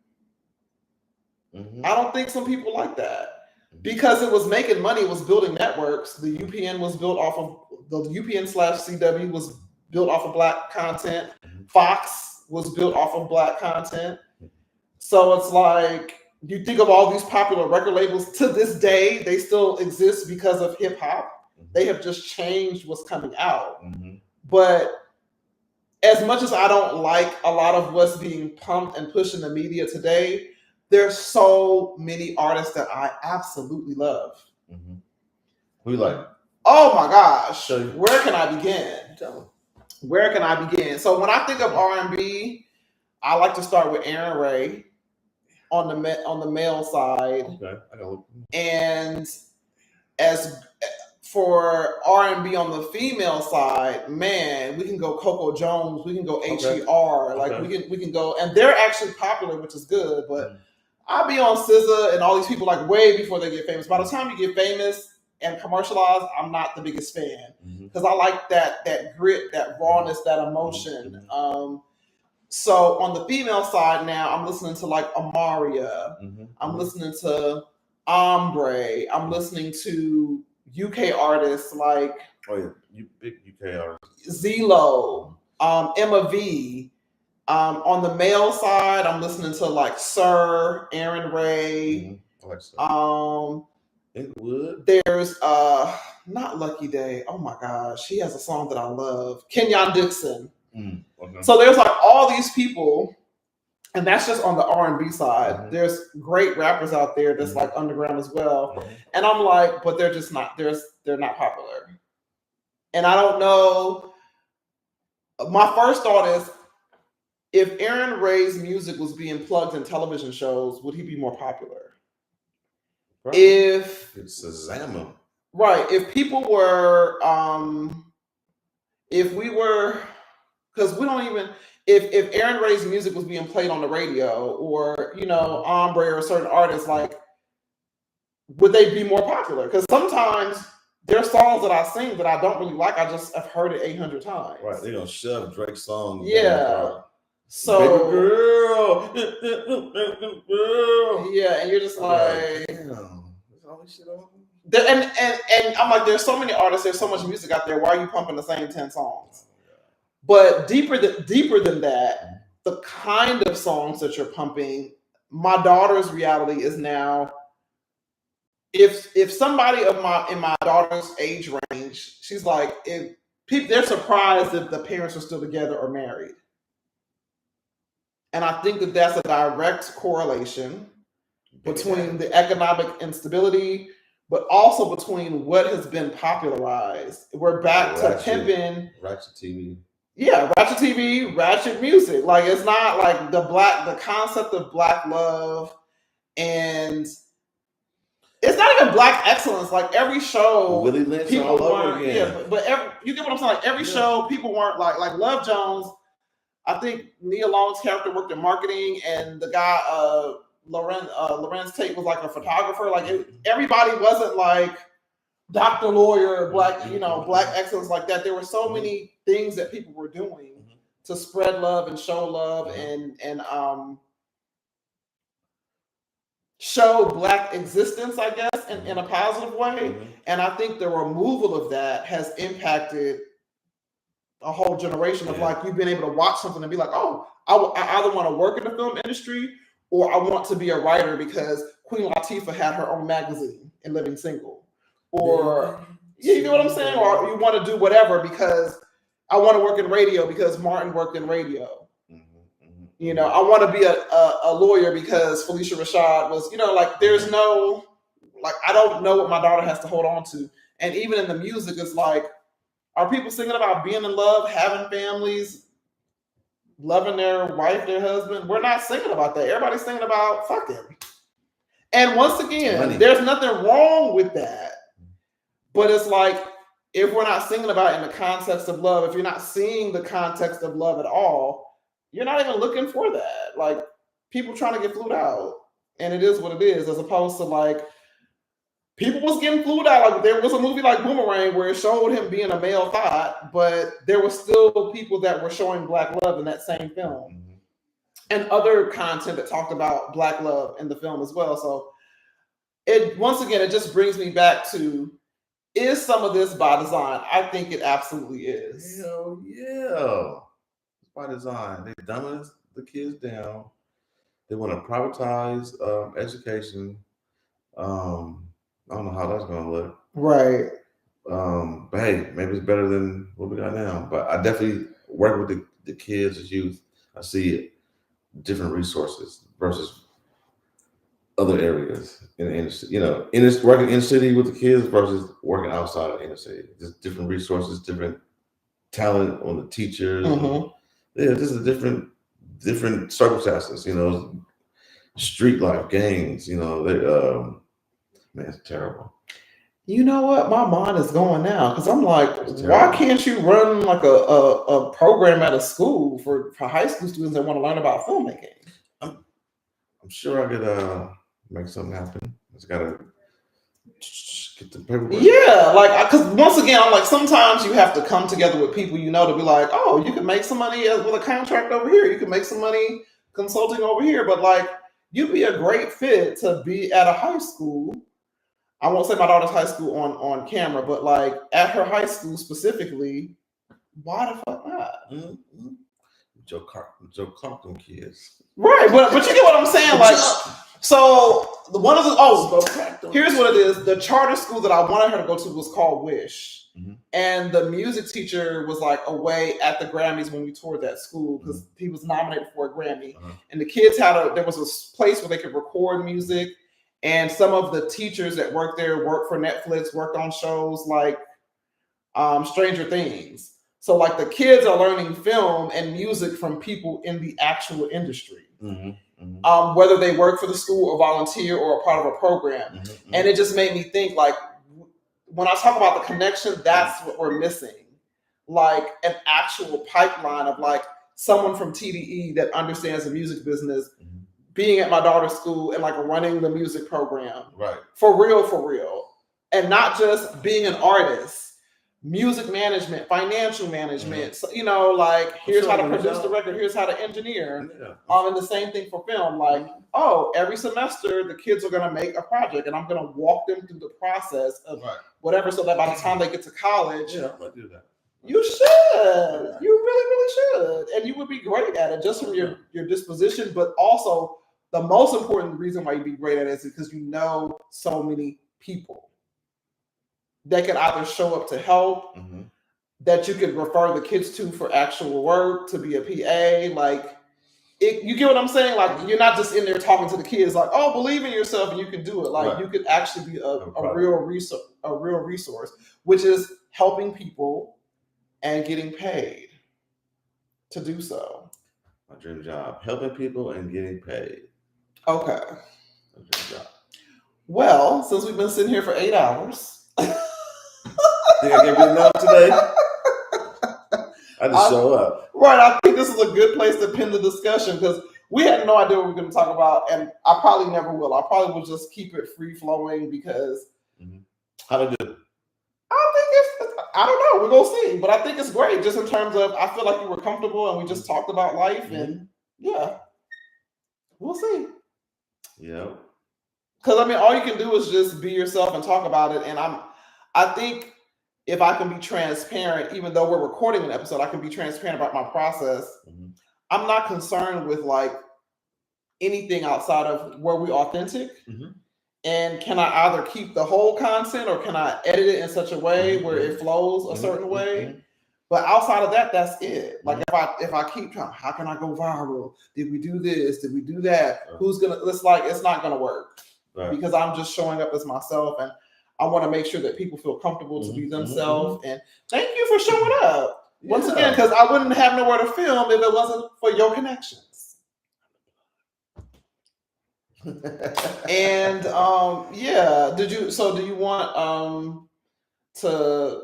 Mm-hmm. I don't think some people like that because it was making money, it was building networks. The UPN was built off of the UPN/CW was built off of Black content. Fox was built off of Black content. So it's like, you think of all these popular record labels to this day, they still exist because of hip hop. Mm-hmm. They have just changed what's coming out. Mm-hmm. But as much as I don't like a lot of what's being pumped and pushed in the media today, there's so many artists that I absolutely love. Mm-hmm. Who you like? Oh my gosh. Where can I begin? Where can I begin? So when I think of R&B, I like to start with Aaron Ray on the male side. Okay. I know. And as for R&B on the female side, man, we can go Coco Jones, we can go HER, like we can go, and they're actually popular, which is good. But I'll be on SZA and all these people like way before they get famous. By the time you get famous and commercialized, I'm not the biggest fan because I like that grit, that rawness, that emotion. Mm-hmm. So on the female side now, I'm listening to like Amaria. Mm-hmm. I'm listening to Ombre. I'm listening to UK artists like you big UK artists. Zelo, Emma V. On the male side, I'm listening to like Sir, Aaron Ray. Mm-hmm. Inglewood. There's not Lucky Day. Oh my gosh, he has a song that I love. Kenyon Dixon. Okay. So there's like all these people, and that's just on the R&B side. Mm-hmm. There's great rappers out there that's like underground as well. Mm-hmm. And I'm like, but they're just not, they're not popular. And I don't know. My first thought is, if Aaron Ray's music was being plugged in television shows, would he be more popular? Right. If it's Shazam. Right. If people were, if we were, because we don't even, if Aaron Ray's music was being played on the radio or, you know, Ombre or certain artists, like, would they be more popular? Because sometimes there's songs that I sing that I don't really like. I just have heard it 800 times. Right. They're going to shove Drake's songs. Yeah. So, baby girl. Yeah. And you're just like, damn. There's all this shit on. And I'm like, there's so many artists, there's so much music out there. Why are you pumping the same 10 songs? But deeper than that, the kind of songs that you're pumping, my daughter's reality is now, if somebody in my daughter's age range, she's like, if people, they're surprised if the parents are still together or married. And I think that that's a direct correlation between the economic instability, but also between what has been popularized. We're back to pimping. Ratchet TV. Yeah, ratchet TV, ratchet music. Like, it's not like the concept of Black love, and it's not even Black excellence. Like, every show, Willie Lynch people all over weren't, again. yeah, but you get what I'm saying? Like, every show, people weren't like Love Jones. I think Nia Long's character worked in marketing, and the guy Lorenz Tate was like a photographer. Like, everybody wasn't like Dr. Lawyer, Black excellence like that. There were so many things that people were doing to spread love and show love and show Black existence, I guess, in a positive way. And I think the removal of that has impacted a whole generation of like, you've been able to watch something and be like, oh, I either want to work in the film industry or I want to be a writer because Queen Latifah had her own magazine in Living Single. Or, you know what I'm saying? Or you want to do whatever because I want to work in radio because Martin worked in radio. You know, I want to be a lawyer because Felicia Rashad was, you know, like, there's no, like, I don't know what my daughter has to hold on to. And even in the music, it's like, are people singing about being in love, having families, loving their wife, their husband? We're not singing about that. Everybody's singing about fucking. And once again, there's nothing wrong with that. But it's like, if we're not singing about it in the context of love, if you're not seeing the context of love at all, you're not even looking for that. Like, people trying to get flued out. And it is what it is, as opposed to like, people was getting flued out. Like, there was a movie like Boomerang where it showed him being a male thought, but there were still people that were showing Black love in that same film. And other content that talked about Black love in the film as well. So once again, it just brings me back to, is some of this by design? I think it absolutely is. Hell yeah. It's by design. They're dumbing the kids down. They want to privatize education. I don't know how that's going to look. Right. But hey, maybe it's better than what we got now. But I definitely work with the kids, the youth. I see different resources versus other areas in the inner city. You know, working in the city with the kids versus working outside of the inner city. Just different resources, different talent on the teachers. Yeah, just a different circumstances. You know, street life, gangs. You know, man, it's terrible. You know what? My mind is going now because I'm like, why can't you run like a program at a school for high school students that want to learn about filmmaking? I'm sure I could make something happen. Just gotta get the paperwork. Yeah, like, because once again, I'm like, sometimes you have to come together with people you know to be like, oh, you can make some money with a contract over here. You can make some money consulting over here. But like, you'd be a great fit to be at a high school. I won't say my daughter's high school on camera, but like at her high school specifically, why the fuck not? Joe Compton kids. Right, but you get what I'm saying? Like, so one of the here's what it is. The charter school that I wanted her to go to was called Wish. And the music teacher was like away at the Grammys when we toured that school because he was nominated for a Grammy. And the kids there was a place where they could record music. And some of the teachers that worked there worked for Netflix, worked on shows like Stranger Things. So like the kids are learning film and music from people in the actual industry, whether they work for the school or volunteer or a part of a program. And it just made me think, like, when I talk about the connection, that's what we're missing. Like an actual pipeline of like someone from TDE that understands the music business being at my daughter's school and like running the music program. Right. For real. And not just being an artist, music management, financial management. So, you know, like, here's how to produce the record, here's how to engineer. And the same thing for film. Like, every semester the kids are gonna make a project and I'm gonna walk them through the process of whatever, so that by the time they get to college, I'm gonna do that. You should. You really, really should. And you would be great at it just from your disposition, but also the most important reason why you'd be great at it is because you know so many people that can either show up to help, that you could refer the kids to for actual work, to be a PA, like you get what I'm saying? Like you're not just in there talking to the kids like, oh, believe in yourself and you can do it. Like you could actually be a real resource, which is helping people and getting paid to do so. My dream job, helping people and getting paid. Okay. My dream job. Well, since we've been sitting here for 8 hours. Think I gave you enough today? I just show up. Right. I think this is a good place to pin the discussion because we had no idea what we were going to talk about, and I probably never will. I probably will just keep it free flowing because how to do it? I don't know. We're going to see. But I think it's great just in terms of I feel like you were comfortable and we just talked about life and yeah. We'll see. Yeah. Because I mean, all you can do is just be yourself and talk about it. And I think if I can be transparent, even though we're recording an episode, I can be transparent about my process. I'm not concerned with like anything outside of where we authentic. And can I either keep the whole content or can I edit it in such a way where it flows a certain way? But outside of that, that's it. Like if I keep trying, how can I go viral? Did we do this? Did we do that? Who's gonna? It's not gonna work because I'm just showing up as myself, and I want to make sure that people feel comfortable to be themselves. And thank you for showing up once again, because I wouldn't have nowhere to film if it wasn't for your connections. And yeah, do you want to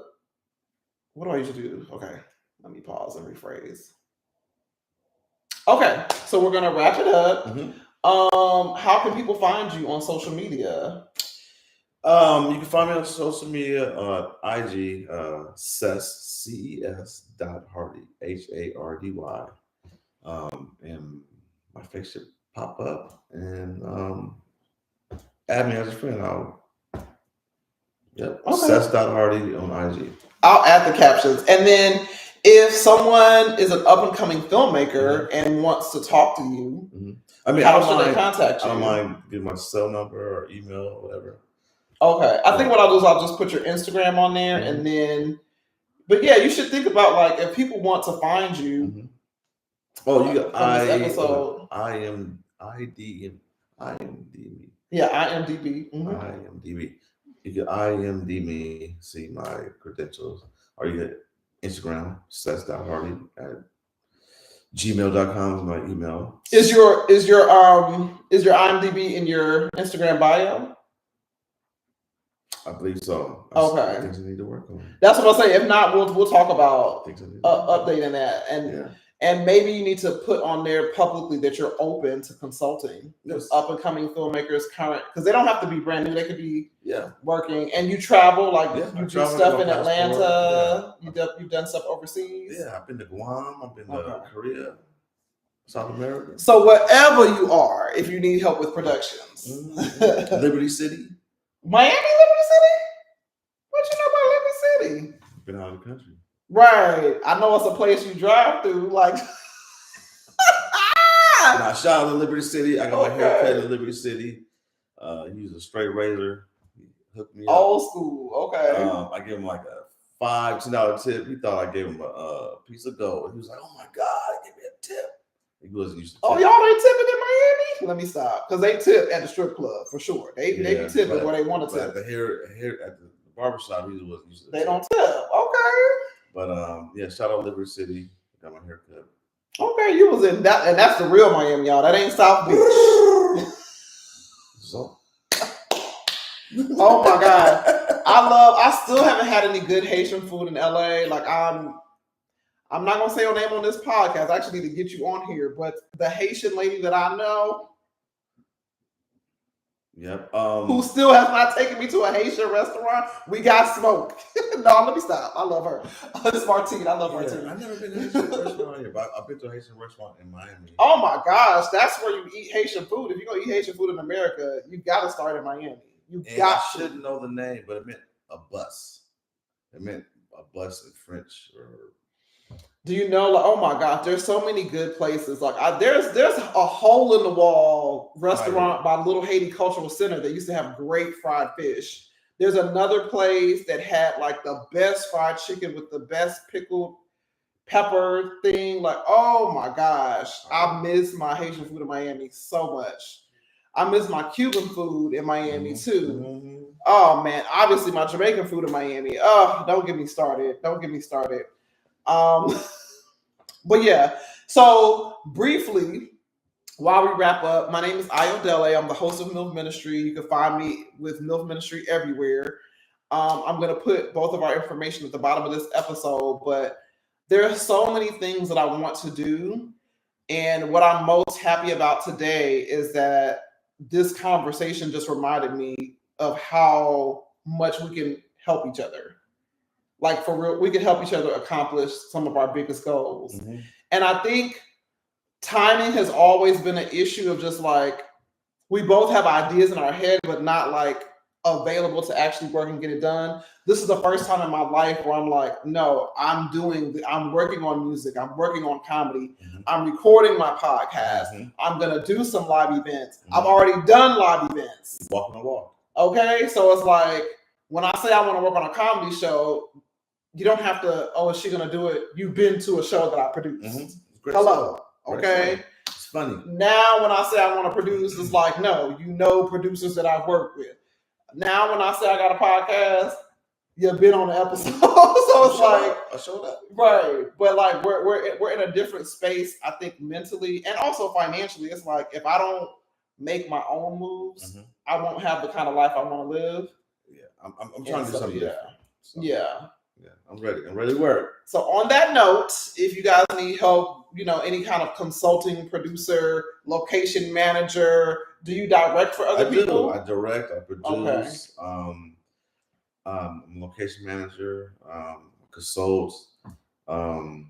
what do I usually do? Okay, let me pause and rephrase. Okay, so we're gonna wrap it up. How can people find you on social media? You can find me on social media on IG, Ces, CES.Hardy, HARDY. And my face should pop up and add me as a friend. Ces.Hardy on IG. I'll add the captions. And then if someone is an up and coming filmmaker and wants to talk to you, how should they contact you? I don't mind giving my cell number or email or whatever. Okay. I think what I'll do is I'll just put your Instagram on there and then, but yeah, you should think about like if people want to find you. Oh, you got episode. IMDb. Yeah, IMDb. IMDb. You can IMDb me, see my credentials, or you get Instagram, Ces.Hardy at gmail.com is my email. Is your IMDb in your Instagram bio? I believe so. Okay. Things I need to work on. That's what I'll say. If not, we'll talk about updating that. And maybe you need to put on there publicly that you're open to consulting with up and coming filmmakers, current, because they don't have to be brand new. They could be working. And you travel, like you do stuff in Atlanta. You've done stuff overseas. Yeah, I've been to Guam. I've been to Korea, South America. So wherever you are, if you need help with productions, Liberty City, Miami, Liberty City. What you know about Liberty City? Been out of the country. Right. I know it's a place you drive through. Like, I shot in Liberty City. I got my hair cut in Liberty City. He used a straight razor. He hooked me up. Old school. Okay. I gave him like a $5-10 tip. He thought I gave him a piece of gold. He was like, "Oh my God, give me a tip." He wasn't used to. Oh, y'all ain't tipping in Miami? Let me stop, because they tip at the strip club for sure. They be tipping where they want to tip. The hair at the barbershop, he wasn't used to. They don't tip. Okay. But shout out Liberty City. Got my hair cut. Okay, you was in that, and that's the real Miami, y'all. That ain't South Beach. So. Oh my God. I still haven't had any good Haitian food in LA. Like I'm not gonna say your name on this podcast. I actually need to get you on here, but the Haitian lady that I know, who still has not taken me to a Haitian restaurant, we got smoke. No, let me stop. I love her. It's Martine. I love Martine. I've never been to a Haitian restaurant here, but I've been to a Haitian restaurant in Miami. Oh my gosh, that's where you eat Haitian food. If you're gonna eat Haitian food in America, you got to start in Miami. I shouldn't know the name, but it meant a bus. It meant a bus in French, or Do you know, like, oh my gosh, there's so many good places. Like, there's a hole in the wall restaurant by Little Haiti Cultural Center that used to have great fried fish. There's another place that had like the best fried chicken with the best pickled pepper thing. Like, oh my gosh, I miss my Haitian food in Miami so much. I miss my Cuban food in Miami too. Oh man, obviously my Jamaican food in Miami. Oh, don't get me started. Don't get me started. But yeah, so briefly, while we wrap up, my name is Ayodele. I'm the host of MILF Ministry. You can find me with MILF Ministry everywhere. I'm going to put both of our information at the bottom of this episode, but there are so many things that I want to do. And what I'm most happy about today is that this conversation just reminded me of how much we can help each other. Like, for real, we can help each other accomplish some of our biggest goals. And I think timing has always been an issue of just like, we both have ideas in our head, but not like available to actually work and get it done. This is the first time in my life where I'm like, no, I'm working on music. I'm working on comedy. I'm recording my podcast. I'm going to do some live events. I've already done live events. Walking the walk. Okay. So it's like, when I say I want to work on a comedy show, you don't have to, oh, is she going to do it? You've been to a show that I produced. Hello. Okay. It's funny. Now, when I say I want to produce, it's like, no, you know producers that I've worked with. Now, when I say I got a podcast, you've been on the episode. So it's like, I showed up. Right. But like, we're in a different space, I think, mentally and also financially. It's like, if I don't make my own moves, I won't have the kind of life I want to live. Yeah. I'm trying to do something different. So. Yeah. Yeah, I'm ready to work. So on that note, if you guys need help, any kind of consulting, producer, location manager, do you direct for other people? I direct, I produce, location manager, consult. And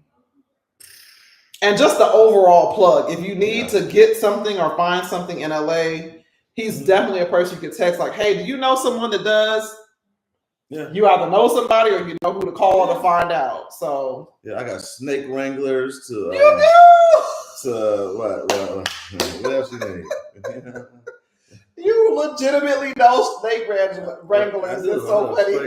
just the overall plug. If you need to get something or find something in LA, he's definitely a person you can text like, hey, do you know someone that does? Yeah. You either know somebody or you know who to call to find out. So I got snake wranglers to what else you need? You legitimately know snake wranglers. It's so funny.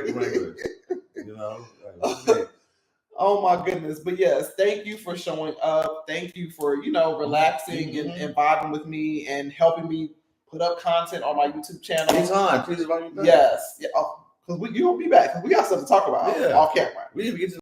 Oh my goodness. But yes, thank you for showing up. Thank you for, relaxing and vibing with me and helping me put up content on my YouTube channel. Anytime. Please invite me back. Yes. Yeah. Because you'll be back. Because we got stuff to talk about off camera. We need to get to